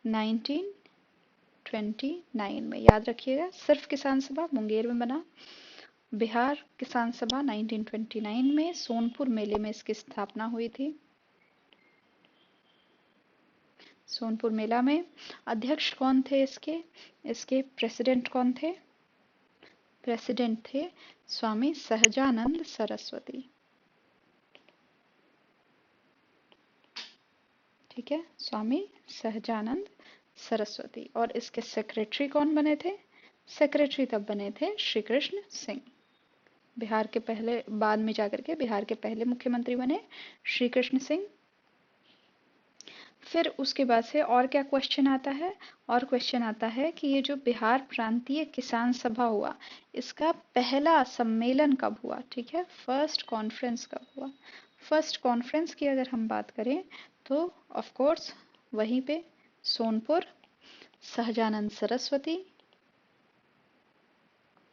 1929 में। याद रखिएगा, सिर्फ किसान सभा मुंगेर में बना। बिहार किसान सभा 1929 में सोनपुर मेले में इसकी स्थापना हुई थी। सोनपुर मेला में। अध्यक्ष कौन थे इसके? इसके प्रेसिडेंट कौन थे? प्रेसिडेंट थे स्वामी सहजानंद सरस्वती। ठीक है, स्वामी सहजानंद सरस्वती। और इसके सेक्रेटरी कौन बने थे? सेक्रेटरी तब बने थे श्री कृष्ण सिंह। बिहार के पहले, बाद में जाकर के बिहार के पहले मुख्यमंत्री बने श्री कृष्ण सिंह। फिर उसके बाद से और क्या क्वेश्चन आता है? और क्वेश्चन आता है कि ये जो बिहार प्रांतीय किसान सभा हुआ, इसका पहला सम्मेलन कब हुआ? ठीक है, फर्स्ट कॉन्फ्रेंस कब हुआ? फर्स्ट कॉन्फ्रेंस की अगर हम बात करें तो ऑफ कोर्स वहीं पे सोनपुर, सहजानंद सरस्वती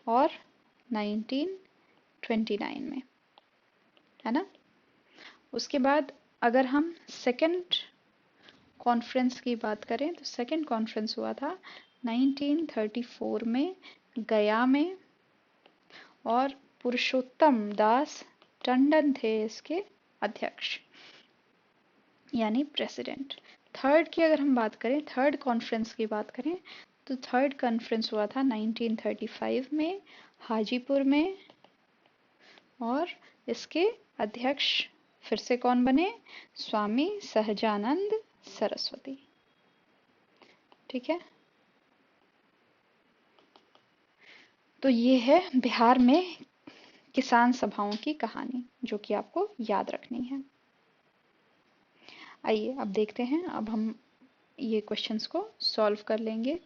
और 1929 में, है ना। उसके बाद अगर हम सेकंड कॉन्फ्रेंस की बात करें तो सेकंड कॉन्फ्रेंस हुआ था 1934 में गया में, और पुरुषोत्तम दास टंडन थे इसके अध्यक्ष यानी प्रेसिडेंट। थर्ड की अगर हम बात करें, थर्ड कॉन्फ्रेंस की बात करें तो थर्ड कॉन्फ्रेंस हुआ था 1935 में हाजीपुर में, और इसके अध्यक्ष फिर से कौन बने? स्वामी सहजानंद सरस्वती। ठीक है, तो ये है बिहार में किसान सभाओं की कहानी जो कि आपको याद रखनी है। आइए अब देखते हैं, अब हम ये क्वेश्चंस को सॉल्व कर लेंगे।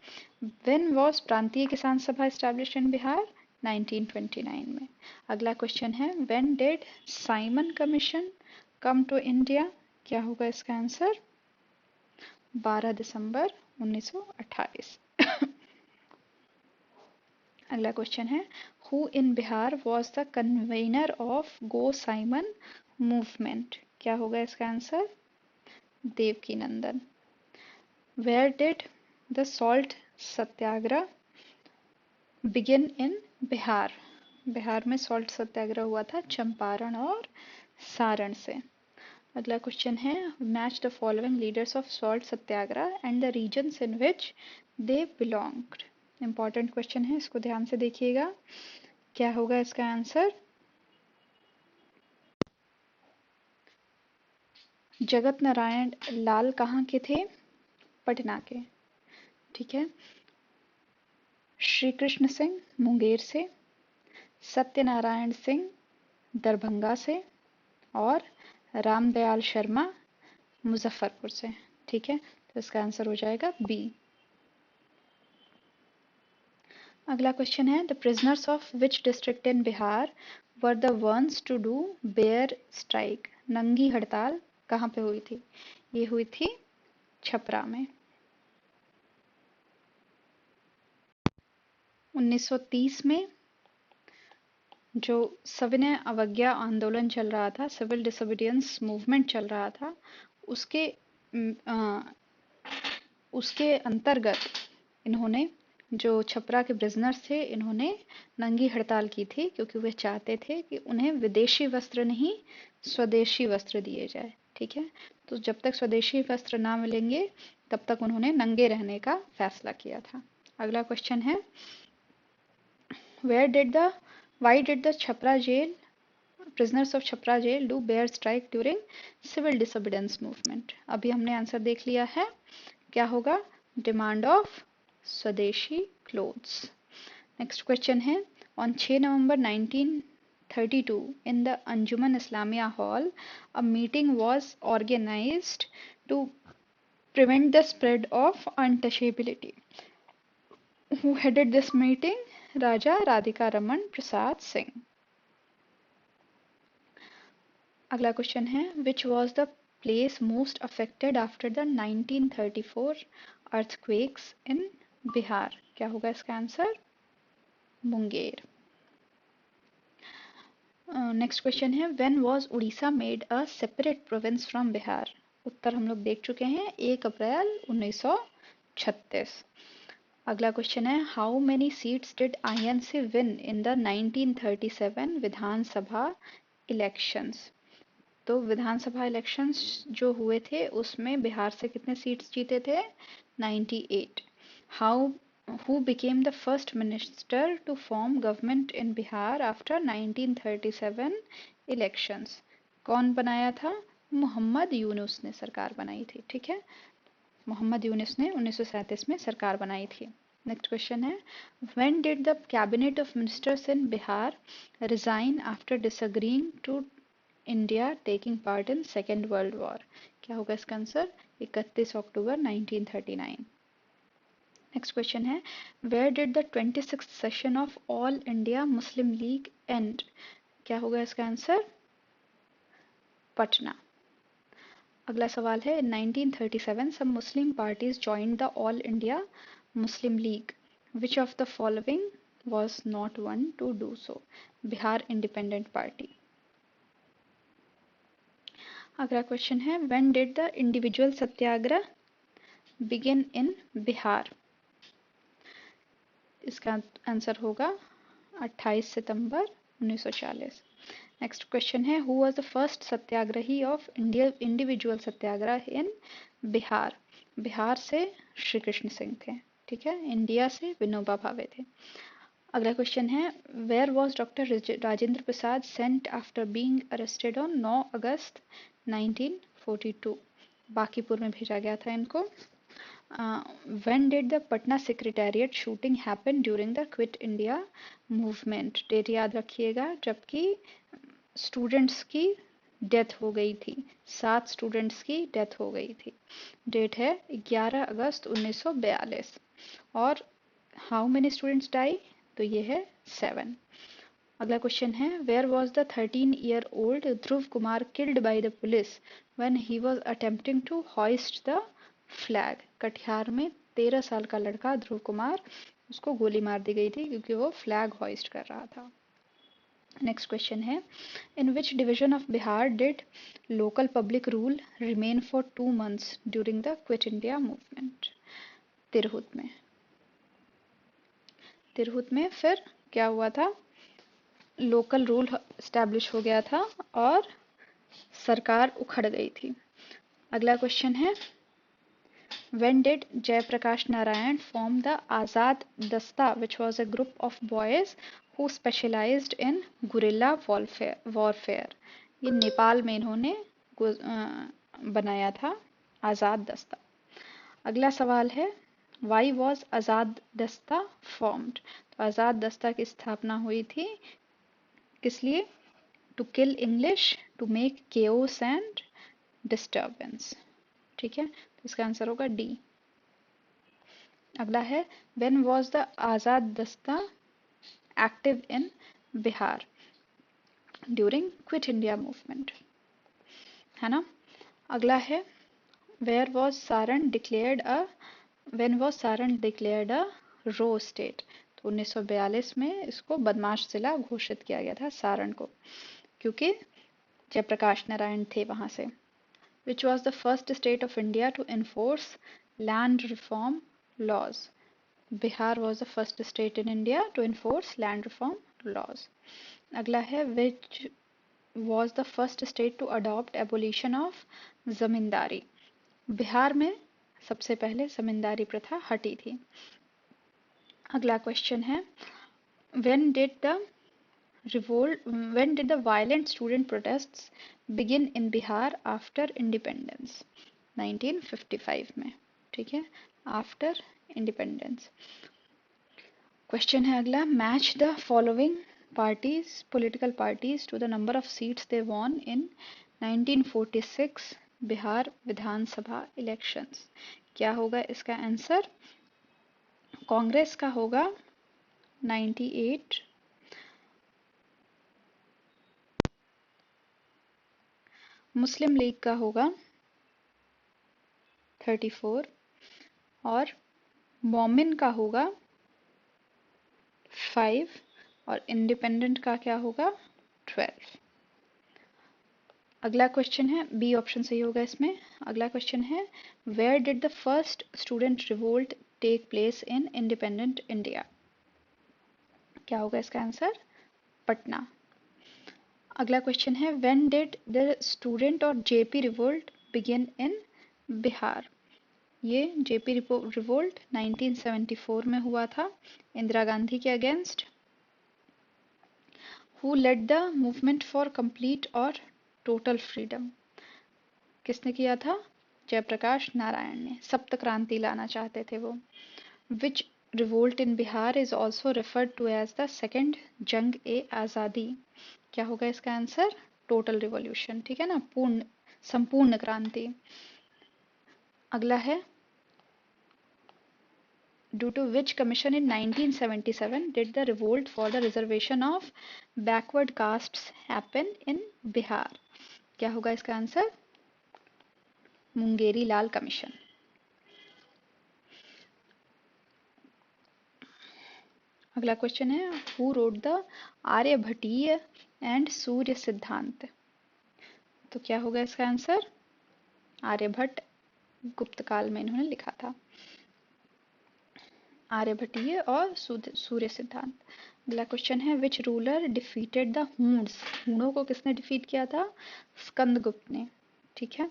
व्हेन वाज प्रांतीय किसान सभा एस्टैब्लिश्ड इन बिहार? 1929 में। अगला क्वेश्चन है when did Simon Commission come to India? क्या होगा इसका आंसर? 12 दिसंबर 1928। अगला क्वेश्चन है who in Bihar was the convener of go Simon movement? क्या होगा इसका answer? Devki Nandan. Where did the salt satyagraha begin in Bihar? Bihar में सॉल्ट सत्याग्रह हुआ था चंपारण और सारण से। अगला क्वेश्चन है match the following leaders of salt satyagraha and the regions in which they belonged. Important question है, इसको ध्यान से देखिएगा। क्या होगा इसका आंसर? जगत नारायण लाल कहाँ के थे? पटना के। ठीक है। श्री कृष्ण सिंह मुंगेर से, सत्यनारायण सिंह दरभंगा से और रामदयाल शर्मा मुजफ्फरपुर से। ठीक है, तो इसका आंसर हो जाएगा बी। अगला क्वेश्चन है the prisoners of which district in Bihar were the ones to do bare strike? नंगी हड़ताल कहाँ पे हुई थी? ये हुई थी छपरा में। 1930 में जो सविनय अवज्ञा आंदोलन चल रहा था, सिविल डिसोबीडियंस मूवमेंट चल रहा था, उसके उसके अंतर्गत इन्होंने जो छपरा के प्रिजनर्स थे इन्होंने नंगी हड़ताल की थी क्योंकि वे चाहते थे कि उन्हें विदेशी वस्त्र नहीं स्वदेशी वस्त्र दिए जाए। ठीक है, तो जब तक स्वदेशी वस्त्र ना मिलेंगे तब तक उन्होंने नंगे रहने का फैसला किया था। अगला क्वेश्चन है why did the Chhapra jail prisoners of Chhapra jail do bear strike during civil disobedience movement? अभी हमने आंसर देख लिया है। क्या होगा? डिमांड ऑफ स्वदेशी क्लोथ्स। नेक्स्ट क्वेश्चन है on 6 November 1932 in the Anjuman Islamia Hall a meeting was organized to prevent the spread of untouchability. Who headed this meeting? Raja Radhika Raman Prasad Singh. अगला क्वेश्चन है which was the place most affected after the 1934 earthquakes in Bihar? क्या होगा इसका answer? Munger. Next question है when was Orissa made a separate province from Bihar? उत्तर हम लोग देख चुके हैं, 1 अप्रैल 1936। अगला क्वेश्चन है how many seats did INC win in the 1937 Vidhan Sabha elections? तो विधानसभा इलेक्शंस जो हुए थे उसमें बिहार से कितने सीट्स जीते थे? 98। How who became the first minister to form government in Bihar after 1937 elections? कौन बनाया था? मोहम्मद यूनुस ने सरकार बनाई थी। ठीक है, मोहम्मद यूनुस ने 1937 में सरकार बनाई थी। नेक्स्ट क्वेश्चन है when did the cabinet of ministers in Bihar resign after disagreeing to India taking part in second world war? क्या होगा इसका आंसर? 31 अक्टूबर 1939। नेक्स्ट क्वेश्चन है where did the 26th session of All India Muslim League end? क्या होगा इसका answer? Patna. अगला सवाल है in 1937 some Muslim parties joined the All India Muslim League. Which of the following was not one to do so? Bihar independent party. अगला question है when did the individual Satyagraha begin in Bihar? इसका answer होगा 28 सितंबर 1940। Next question है who was the first Satyagrahi of individual Satyagraha in Bihar? Bihar से श्री कृष्ण सिंह थे। ठीक है, इंडिया से विनोबा भावे थे। अगला क्वेश्चन है where was doctor Rajendra Prasad sent after being arrested on 9 अगस्त 1942? बांकीपुर में भेजा गया था इनको। when did the Patna Secretariat shooting happen during the Quit India movement? Date याद रखिएगा जबकि स्टूडेंट्स की डेथ हो गई थी, 7 स्टूडेंट्स की डेथ हो गई थी। डेट है 11 अगस्त 1942। और हाउ मेनी स्टूडेंट्स डाई, तो ये है 7। अगला क्वेश्चन है where was the 13 year old Dhruv Kumar killed by the police when he was attempting to hoist the flag. Katihar में 13 साल का लड़का ध्रुव कुमार, उसको गोली मार दी गई थी क्योंकि वो फ्लैग हॉइस्ट कर रहा था। नेक्स्ट क्वेश्चन है in which division of Bihar did local public rule remain for 2 months during the quit India movement. Tirhut में। तिरहुत में फिर क्या हुआ था, लोकल रूल स्टैब्लिश हो गया था और सरकार उखड़ गई थी। अगला क्वेश्चन है When did Jayaprakash Narayan form the Azad Dasta, which was a group of boys who specialized in guerrilla warfare? ये नेपाल में इन्होंने बनाया था आज़ाद दस्ता। अगला सवाल है Why was आज़ाद दस्ता formed? तो आज़ाद दस्ता की स्थापना हुई थी किस लिए? To kill English, to make chaos and disturbance। ठीक है, तो इसका आंसर होगा डी। अगला है when was the Azad Dasta active in Bihar? During Quit India movement, है ना। अगला है where was Saran declared a when was Saran declared a row state? तो 1942 में इसको बदमाश जिला घोषित किया गया था सारण को, क्योंकि जयप्रकाश नारायण थे वहां से। Which was the first state of India to enforce land reform laws? Bihar was the first state in India to enforce land reform laws. अगला है which was the first state to adopt abolition of जमींदारी? बिहार में सबसे पहले जमींदारी प्रथा हटी थी। अगला question है when did the when did the violent student protests begin in Bihar after independence? 1955 में, ठीक है, आफ्टर इंडिपेंडेंस। क्वेश्चन है अगला match the following parties political parties to the number of seats they won in 1946 Bihar Vidhan Sabha elections. क्या होगा इसका answer? Congress का होगा 98, मुस्लिम लीग का होगा 34 और मोमिन का होगा 5 और इंडिपेंडेंट का क्या होगा 12। अगला क्वेश्चन है बी ऑप्शन सही होगा इसमें। अगला क्वेश्चन है where did the first student revolt take place in independent India? क्या होगा इसका आंसर? पटना। अगला क्वेश्चन है व्हेन डिड द स्टूडेंट और JP revolt begin in Bihar? ये जेपी रिवोल्ट 1974 में हुआ था इंदिरा गांधी के against. Who led the movement for complete और टोटल फ्रीडम? किसने किया था? जयप्रकाश नारायण ने। सप्त क्रांति लाना चाहते थे वो। Which revolt in Bihar is also referred to as the second Jang e आज़ादी? क्या होगा इसका आंसर? टोटल रिवॉल्यूशन, ठीक है ना, पूर्ण संपूर्ण क्रांति। अगला है due to which commission in 1977 did the revolt for the reservation of backward castes happen in Bihar? क्या होगा इसका आंसर? मुंगेरी लाल कमीशन। अगला क्वेश्चन है who wrote the Aryabhatiya and सूर्य सिद्धांत? तो क्या होगा इसका आंसर? आर्यभट्ट गुप्त काल में इन्होंने लिखा था आर्यभटीय और सूर्य सिद्धांत। अगला क्वेश्चन है विच रूलर डिफीटेड द हूण्स? हूणों को किसने डिफीट किया था? स्कंदगुप्त ने, ठीक है।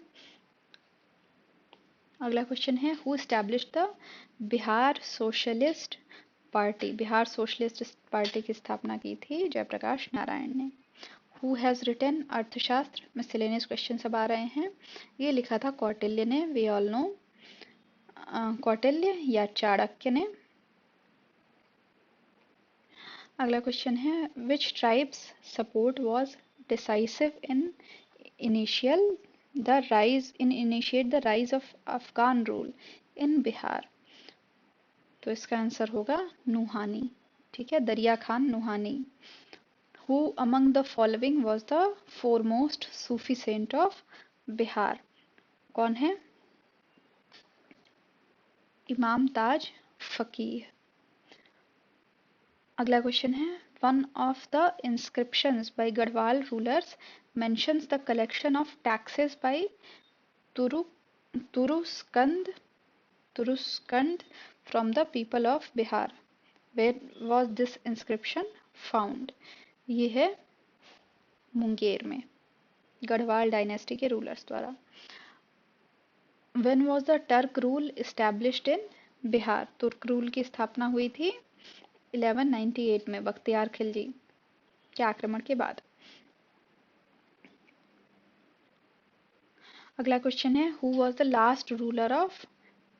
अगला क्वेश्चन है who established the Bihar socialist party? Bihar socialist party की स्थापना की थी जयप्रकाश नारायण ने। हु हैज रिटन अर्थशास्त्र? मिसलेनियस क्वेश्चन सब आ रहे हैं। ये लिखा था कौटिल्य ने, वी ऑल नो। कौटिल्य या चाणक्य ने। अगला क्वेश्चन है which tribes support was decisive in initiate the rise of Afghan rule in Bihar? तो इसका आंसर होगा नुहानी। ठीक है, दरिया Khan Nuhani. Who among the following was the foremost Sufi saint of Bihar? कौन है? इमाम ताज फकीह। अगला क्वेश्चन है, one of the inscriptions by Garhwal rulers mentions the collection of taxes by Turuskand from the people of Bihar. Where was this inscription found? ये है मुंगेर में, Garhwal dynasty के rulers द्वारा। When was the Turk rule established in Bihar? तुर्क rule की स्थापना हुई थी 1198 में बख्तियार खिलजी के आक्रमण के बाद। अगला क्वेश्चन है, who was the last ruler of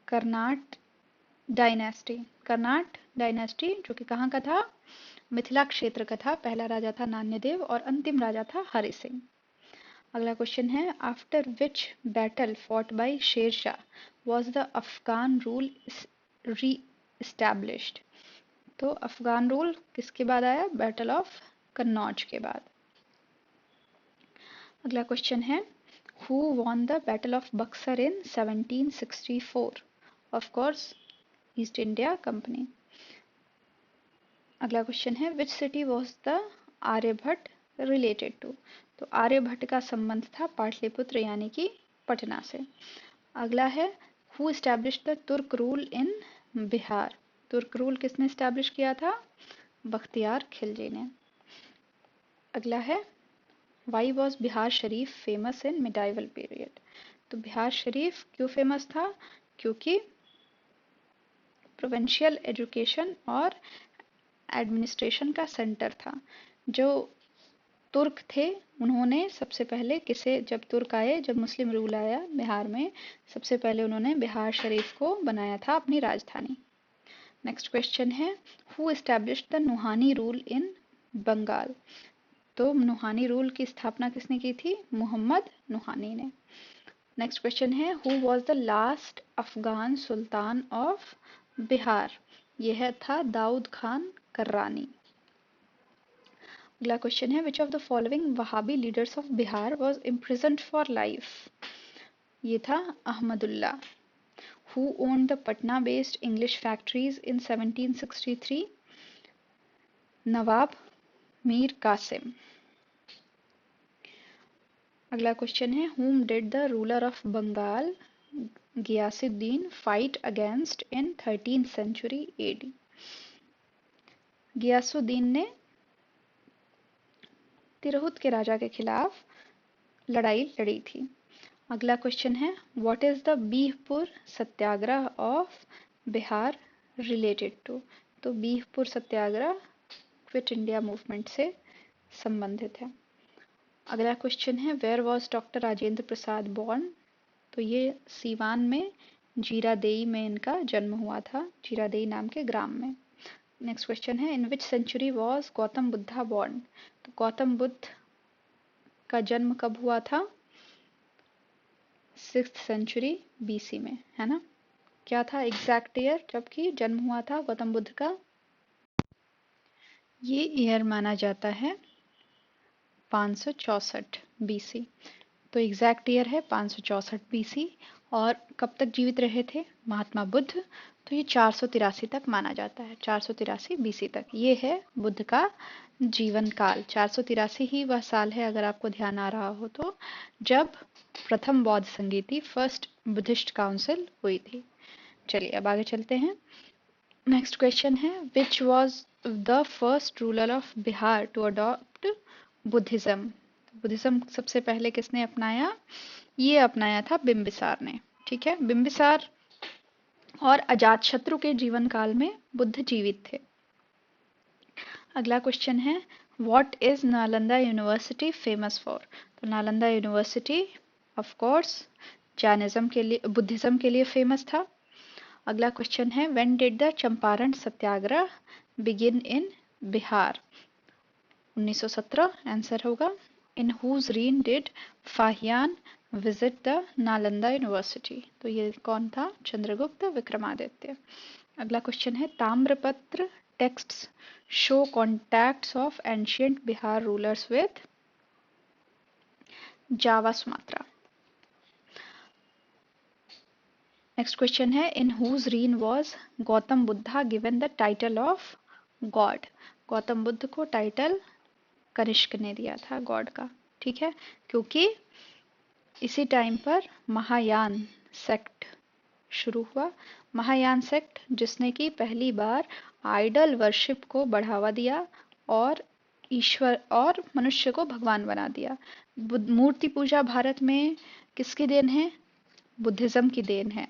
Karnat dynasty? Karnat dynasty जो कि कहाँ का था? मिथिला क्षेत्र का था। पहला राजा था नान्यदेव और अंतिम राजा था हरि सिंह। अगला क्वेश्चन है, after which battle fought by Sher Shah was the Afghan rule reestablished? तो अफगान रूल किसके बाद आया? बैटल ऑफ कन्नौज के बाद। अगला क्वेश्चन है, who won the battle of Buxar in 1764? Of course East India company. अगला क्वेश्चन है, which city was the Aryabhatta related to? तो आर्यभट्ट का संबंध था पाटलिपुत्र यानी कि पटना से। अगला है, हु एस्टैब्लिश्ड द तुर्क रूल इन बिहार? तुर्क रूल किसने एस्टैब्लिश किया था? बख्तियार खिलजी ने। अगला है, why was Bihar Sharif famous in medieval period? तो बिहार शरीफ क्यों फेमस था? क्योंकि प्रोविंशियल एजुकेशन और एडमिनिस्ट्रेशन का सेंटर था। जो तुर्क थे उन्होंने सबसे पहले जब तुर्क आए, जब मुस्लिम रूल आया बिहार में, सबसे पहले उन्होंने बिहार शरीफ को बनाया था अपनी राजधानी। नेक्स्ट क्वेश्चन है, who established the Nuhani rule in Bengal? तो नुहानी रूल की स्थापना किसने की थी? मोहम्मद नुहानी ने। नेक्स्ट क्वेश्चन है, who was the last Afghan sultan of Bihar? यह था दाऊद खान कर्रानी। अगला क्वेश्चन है, which of the following Wahhabi leaders of Bihar was imprisoned for life? ये था Ahmadullah. Who owned the Patna based English factories in 1763? Nawab Mir Qasim. अगला क्वेश्चन है, whom did the ruler of Bengal Ghiyasuddin fight against in 13th century AD? Ghiyasuddin ने तिरहुत के राजा के खिलाफ लड़ाई लड़ी थी। अगला क्वेश्चन है, what is the Bihpur Satyagraha of Bihar related to? तो Bihpur Satyagraha quit India movement से संबंधित है। अगला क्वेश्चन है, where was doctor Rajendra Prasad born? तो ये सीवान में जीरादेई में इनका जन्म हुआ था, जीरादेई नाम के ग्राम में। नेक्स्ट क्वेश्चन है, in which century was Gautam Buddha born? तो गौतम बुद्ध का जन्म कब हुआ था? 6th century BC में, है ना? क्या था एग्जैक्ट ईयर जबकि जन्म हुआ था गौतम बुद्ध का? ये ईयर माना जाता है 564 BC। तो एग्जैक्ट ईयर है 564 BC। और कब तक जीवित रहे थे महात्मा बुद्ध? तो ये 483 तक माना जाता है, 483 BC तक। ये है बुद्ध का जीवन काल। 483 ही वह साल है, अगर आपको ध्यान आ रहा हो तो, जब प्रथम बौद्ध संगीति फर्स्ट बुद्धिस्ट काउंसिल हुई थी। चलिए अब आगे चलते हैं। नेक्स्ट क्वेश्चन है, which was the first ruler of Bihar to adopt Buddhism? Buddhism सबसे पहले किसने अपनाया? ये अपनाया था बिंबिसार ने। ठीक है, बिंबिसार और अजातशत्रु के जीवन काल में बुद्ध जीवित थे। अगला क्वेश्चन है, what is Nalanda university famous for? तो Nalanda university of course Jainism के लिए, बुद्धिज्म के लिए फेमस था। अगला क्वेश्चन है, when did the Champaran Satyagraha begin in Bihar? 1917 answer होगा। इन whose reign did Fahien visit the Nalanda university? तो ये कौन था? चंद्रगुप्त विक्रमादित्य। अगला क्वेश्चन है ताम्रपत्र texts show contacts of ancient Bihar rulers with Java Sumatra. Next question है इन whose reign was Gautam Buddha given the title of God? Gautam Buddha को टाइटल कनिष्क ने दिया था गॉड का, ठीक है, क्योंकि इसी टाइम पर महायान सेक्ट शुरू हुआ। महायान सेक्ट जिसने कि पहली बार आइडल वर्शिप को बढ़ावा दिया और ईश्वर और मनुष्य को भगवान बना दिया। मूर्ति पूजा भारत में किसकी देन है? बुद्धिज्म की देन है,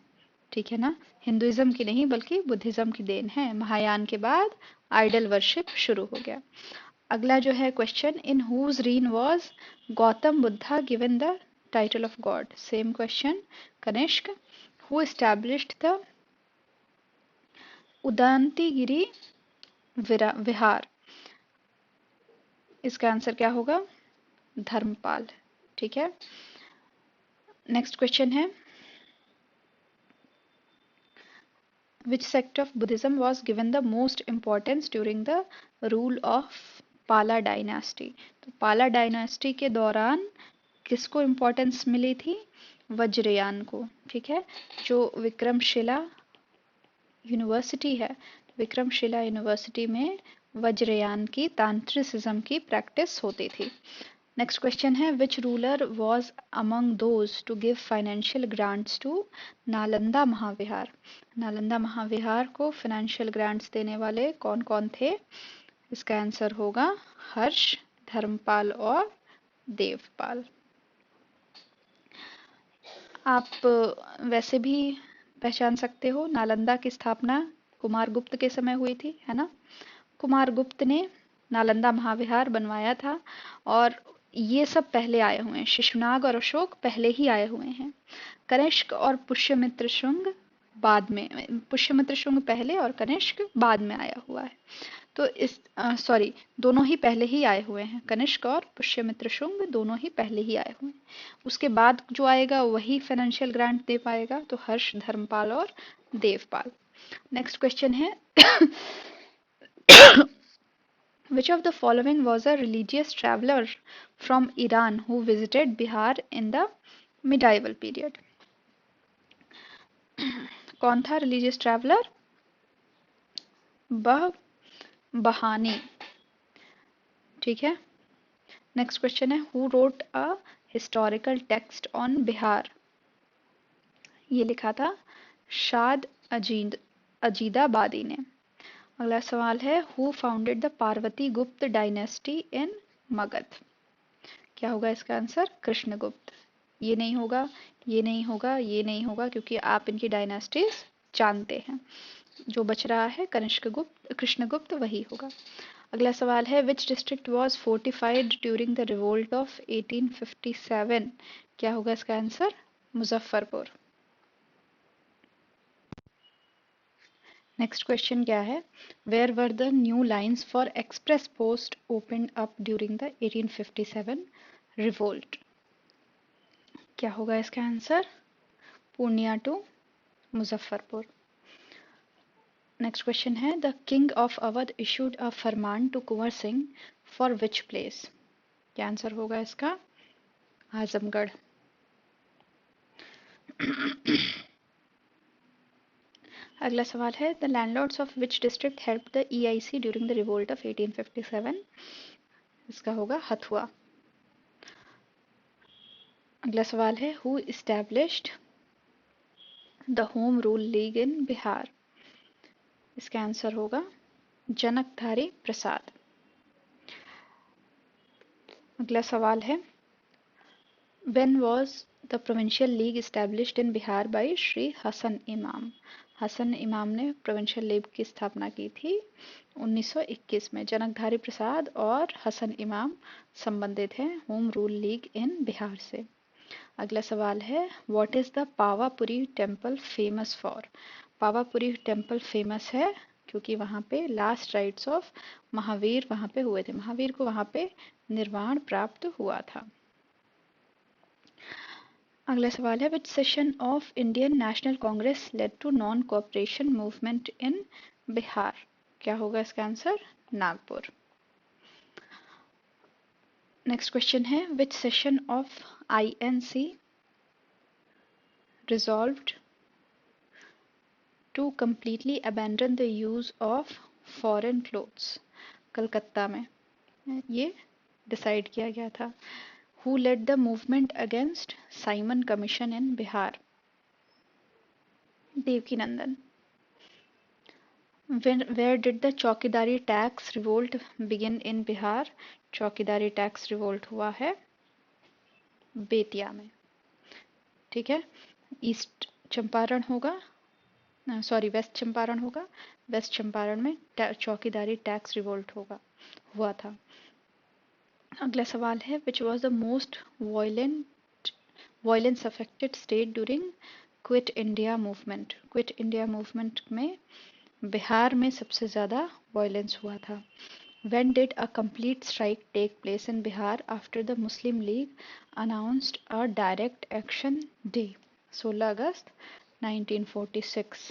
ठीक है ना, हिंदुइज्म की नहीं बल्कि बुद्धिज्म की देन है। महायान के बाद आइडल वर्शिप शुरू हो गया। अगला जो है question in whose reign was Gautam Buddha given the title of God? Same question. Kanishka. who established the Udantigiri Vihar? इसका आंसर क्या होगा? धर्मपाल, ठीक है। नेक्स्ट क्वेश्चन है which sect of Buddhism was given the most importance during the rule of पाला dynasty? तो पाला dynasty के दौरान किसको इम्पोर्टेंस मिली थी? वज्रयान को, ठीक है। जो विक्रमशिला यूनिवर्सिटी है, विक्रमशिला यूनिवर्सिटी में वज्रयान की तांत्रिसिज्म की प्रैक्टिस होती थी। नेक्स्ट क्वेश्चन है which ruler was among those to give financial grants to Nalanda Mahavihara? Nalanda Mahavihara को फाइनेंशियल ग्रांट्स देने वाले कौन कौन थे? इसका आंसर होगा हर्ष, धर्मपाल और देवपाल। आप वैसे भी पहचान सकते हो, नालंदा की स्थापना कुमारगुप्त के समय हुई थी, है ना। कुमारगुप्त ने नालंदा महाविहार बनवाया था और ये सब पहले आए हुए हैं। शिशुनाग और अशोक पहले ही आए हुए हैं। कनिष्क और पुष्यमित्र शुंग बाद में, पुष्यमित्र शुंग पहले और कनिष्क बाद में आया हुआ है। तो इस सॉरी, दोनों ही पहले ही आए हुए हैं। कनिष्क और पुष्यमित्र शुंग दोनों ही पहले ही आए हुए हैं। उसके बाद जो आएगा वही फाइनेंशियल ग्रांट दे पाएगा, तो हर्ष, धर्मपाल और देवपाल। नेक्स्ट क्वेश्चन है Which of the following was a religious traveler from Iran who visited Bihar in the medieval period? कौन था रिलीजियस ट्रैवलर? बहानी, ठीक है। नेक्स्ट क्वेश्चन है who wrote a historical text on Bihar? ये लिखा था शाद अजीदाबादी ने। अगला सवाल है हु फाउंडेड द पार्वती गुप्त डायनेस्टी इन मगध? क्या होगा इसका आंसर? कृष्णगुप्त। ये नहीं होगा, ये नहीं होगा, ये नहीं होगा, क्योंकि आप इनकी डायनेस्टीज जानते हैं। जो बच रहा है कनिष्कगुप्त, कृष्णगुप्त वही होगा। अगला सवाल है which district was fortified during the revolt of 1857? क्या होगा इसका आंसर? मुजफ्फरपुर। नेक्स्ट क्वेश्चन क्या है where were the new lines for express post open up during the 1857 revolt? क्या होगा इसका answer? Purnia to Muzaffarpur. Next question है the king of Awadh issued a farman to Kunwar Singh for which place? क्या आंसर होगा इसका? आजमगढ़। अगला सवाल है the landlords of which district help the EIC during the revolt of 1857? इसका होगा हथुआ। अगला सवाल है who established the home rule league in Bihar? इसका आंसर होगा जनकधारी प्रसाद। अगला सवाल है when was the provincial league established in Bihar by Shri Hasan Imam? Hasan इमाम ने प्रोविंशियल लीग की स्थापना की थी 1921 में। जनकधारी प्रसाद और हसन इमाम संबंधित हैं home rule league in Bihar से। अगला सवाल है what is the Pawapuri temple famous for? Pawapuri temple famous है क्योंकि वहां पे लास्ट राइट्स ऑफ महावीर वहां पे हुए थे, महावीर को वहां पे निर्वाण प्राप्त हुआ था। अगला सवाल है, which session of Indian national Congress led to non cooperation movement in Bihar? क्या होगा इसका आंसर? नागपुर। नेक्स्ट क्वेश्चन है, which session of INC resolved to completely abandon the use of foreign clothes? Calcutta में ये डिसाइड किया गया था। Who led the movement against Simon Commission in Bihar? Devkinandan. Where did the chowkidari tax revolt begin in Bihar? चौकीदारी tax revolt हुआ है बेतिया में। ठीक है, ईस्ट चंपारण होगा, सॉरी वेस्ट चंपारण होगा, वेस्ट चंपारण में चौकीदारी टैक्स रिवोल्ट हुआ था। अगला सवाल है, which was the most violence affected state during Quit India movement? Quit India movement में बिहार में सबसे ज्यादा वायलेंस हुआ था। When did a complete strike take place in Bihar after the Muslim League announced a direct action day? 16 August 1946।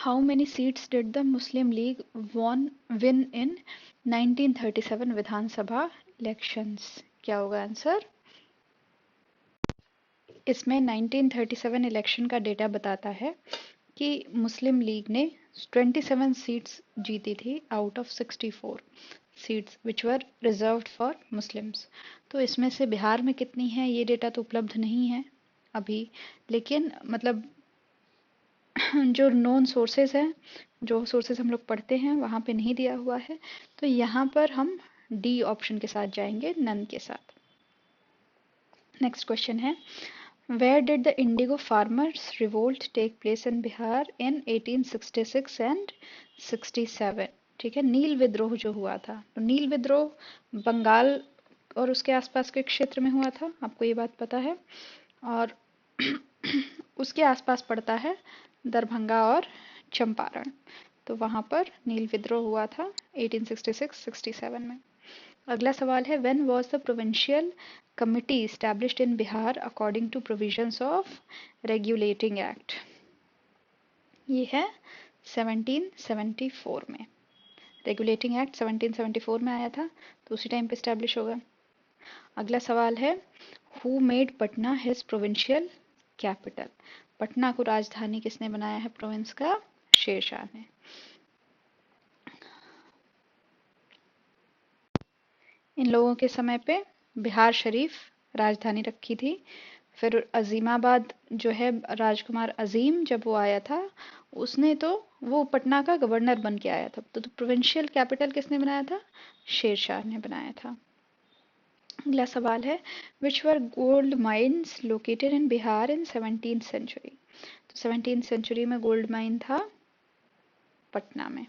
How many seats did the Muslim League win in 1937 Vidhan Sabha elections? क्या होगा answer? इसमें 1937 election का data बताता है कि मुस्लिम league ने 27 seats जीती थी out of 64 seats which were reserved for Muslims. तो इसमें से बिहार में कितनी है ये डेटा तो उपलब्ध नहीं है अभी, लेकिन मतलब जो नोन सोर्सेज हैं, जो सोर्सेज हम लोग पढ़ते हैं वहाँ पे नहीं दिया हुआ है, तो यहाँ पर हम डी ऑप्शन के साथ जाएंगे, नन के साथ। नेक्स्ट क्वेश्चन है, Where did the Indigo Farmers Revolt take place in Bihar in 1866 and 67? ठीक है, नील विद्रोह जो हुआ था, तो नील विद्रोह बंगाल और उसके आसपास के क्षेत्र में हुआ था, आपको ये बात पता है, और उसके आसपास पड़ता है दरभंगा और चंपारण, तो वहां पर नील विद्रोह हुआ था 1866-67 में। अगला सवाल है, when was the provincial committee established in Bihar according to provisions of regulating act? ये है 1774 में, रेगुलेटिंग एक्ट 1774 में आया था, तो उसी टाइम पे एस्टैब्लिश होगा। अगला सवाल है, who made Patna his provincial capital? Patna को राजधानी किसने बनाया है प्रोविंस का? शेरशाह ने। इन लोगों के समय पे बिहार शरीफ राजधानी रखी थी, फिर अजीमाबाद जो है राजकुमार अजीम जब वो आया था उसने तो वो पटना का गवर्नर बन के आया था, तो प्रोविंशियल कैपिटल किसने बनाया था? शेरशाह ने बनाया था। अगला सवाल है, which were gold mines located in Bihar in 17th century? तो 17th सेंचुरी में गोल्ड माइन था पटना में।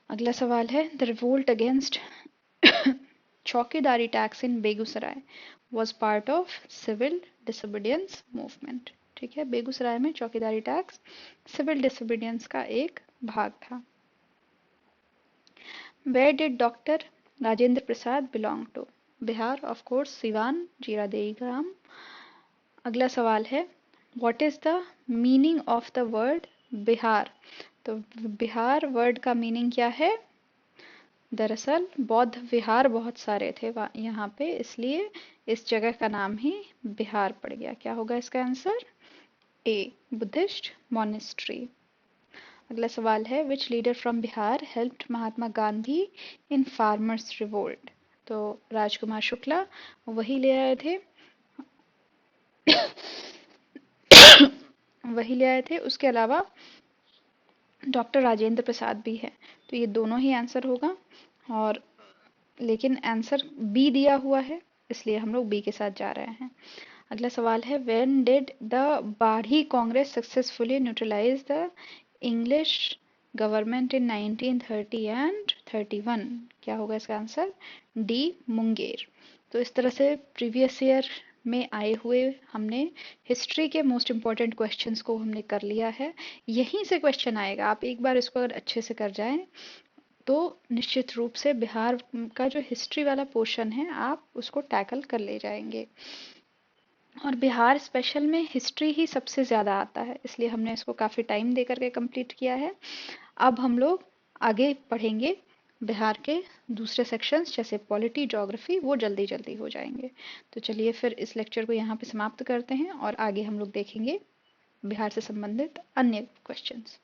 अगला सवाल है, the revolt against chowkidari tax in Begusarai was part of civil disobedience movement. ठीक है, बेगूसराय में चौकीदारी टैक्स सिविल डिसोबीडियंस का एक भाग था। Where did doctor Rajendra Prasad belong to? Bihar, of course Siwan, Ziradei ग्राम। अगला सवाल है, what is the meaning of the word Bihar? तो बिहार वर्ड का मीनिंग क्या है? दरअसल बौद्ध विहार बहुत सारे थे यहाँ पे, इसलिए इस जगह का नाम ही बिहार पड़ गया। क्या होगा इसका आंसर? ए, बुद्धिस्ट मॉनेस्ट्री। अगला सवाल है, which leader from Bihar helped Mahatma Gandhi in farmers revolt? तो राजकुमार शुक्ला वही ले आए थे वही ले आए थे, उसके अलावा डॉक्टर राजेंद्र प्रसाद भी है, तो ये दोनों ही आंसर होगा, और लेकिन आंसर बी दिया हुआ है इसलिए हम लोग बी के साथ जा रहे हैं। अगला सवाल है, when did the Barhi Congress successfully neutralize the English government in 1930 and 31? क्या होगा इसका आंसर? डी, मुंगेर। तो इस तरह से प्रीवियस ईयर में आए हुए हमने हिस्ट्री के मोस्ट इम्पॉर्टेंट क्वेश्चंस को हमने कर लिया है। यहीं से क्वेश्चन आएगा, आप एक बार इसको अगर अच्छे से कर जाएं तो निश्चित रूप से बिहार का जो हिस्ट्री वाला पोर्शन है आप उसको टैकल कर ले जाएंगे। और बिहार स्पेशल में हिस्ट्री ही सबसे ज़्यादा आता है, इसलिए हमने इसको काफ़ी टाइम दे करके कंप्लीट किया है। अब हम लोग आगे पढ़ेंगे बिहार के दूसरे सेक्शंस जैसे पॉलिटी, ज्योग्राफी, वो जल्दी जल्दी हो जाएंगे। तो चलिए फिर इस लेक्चर को यहाँ पे समाप्त करते हैं और आगे हम लोग देखेंगे बिहार से संबंधित अन्य क्वेश्चंस।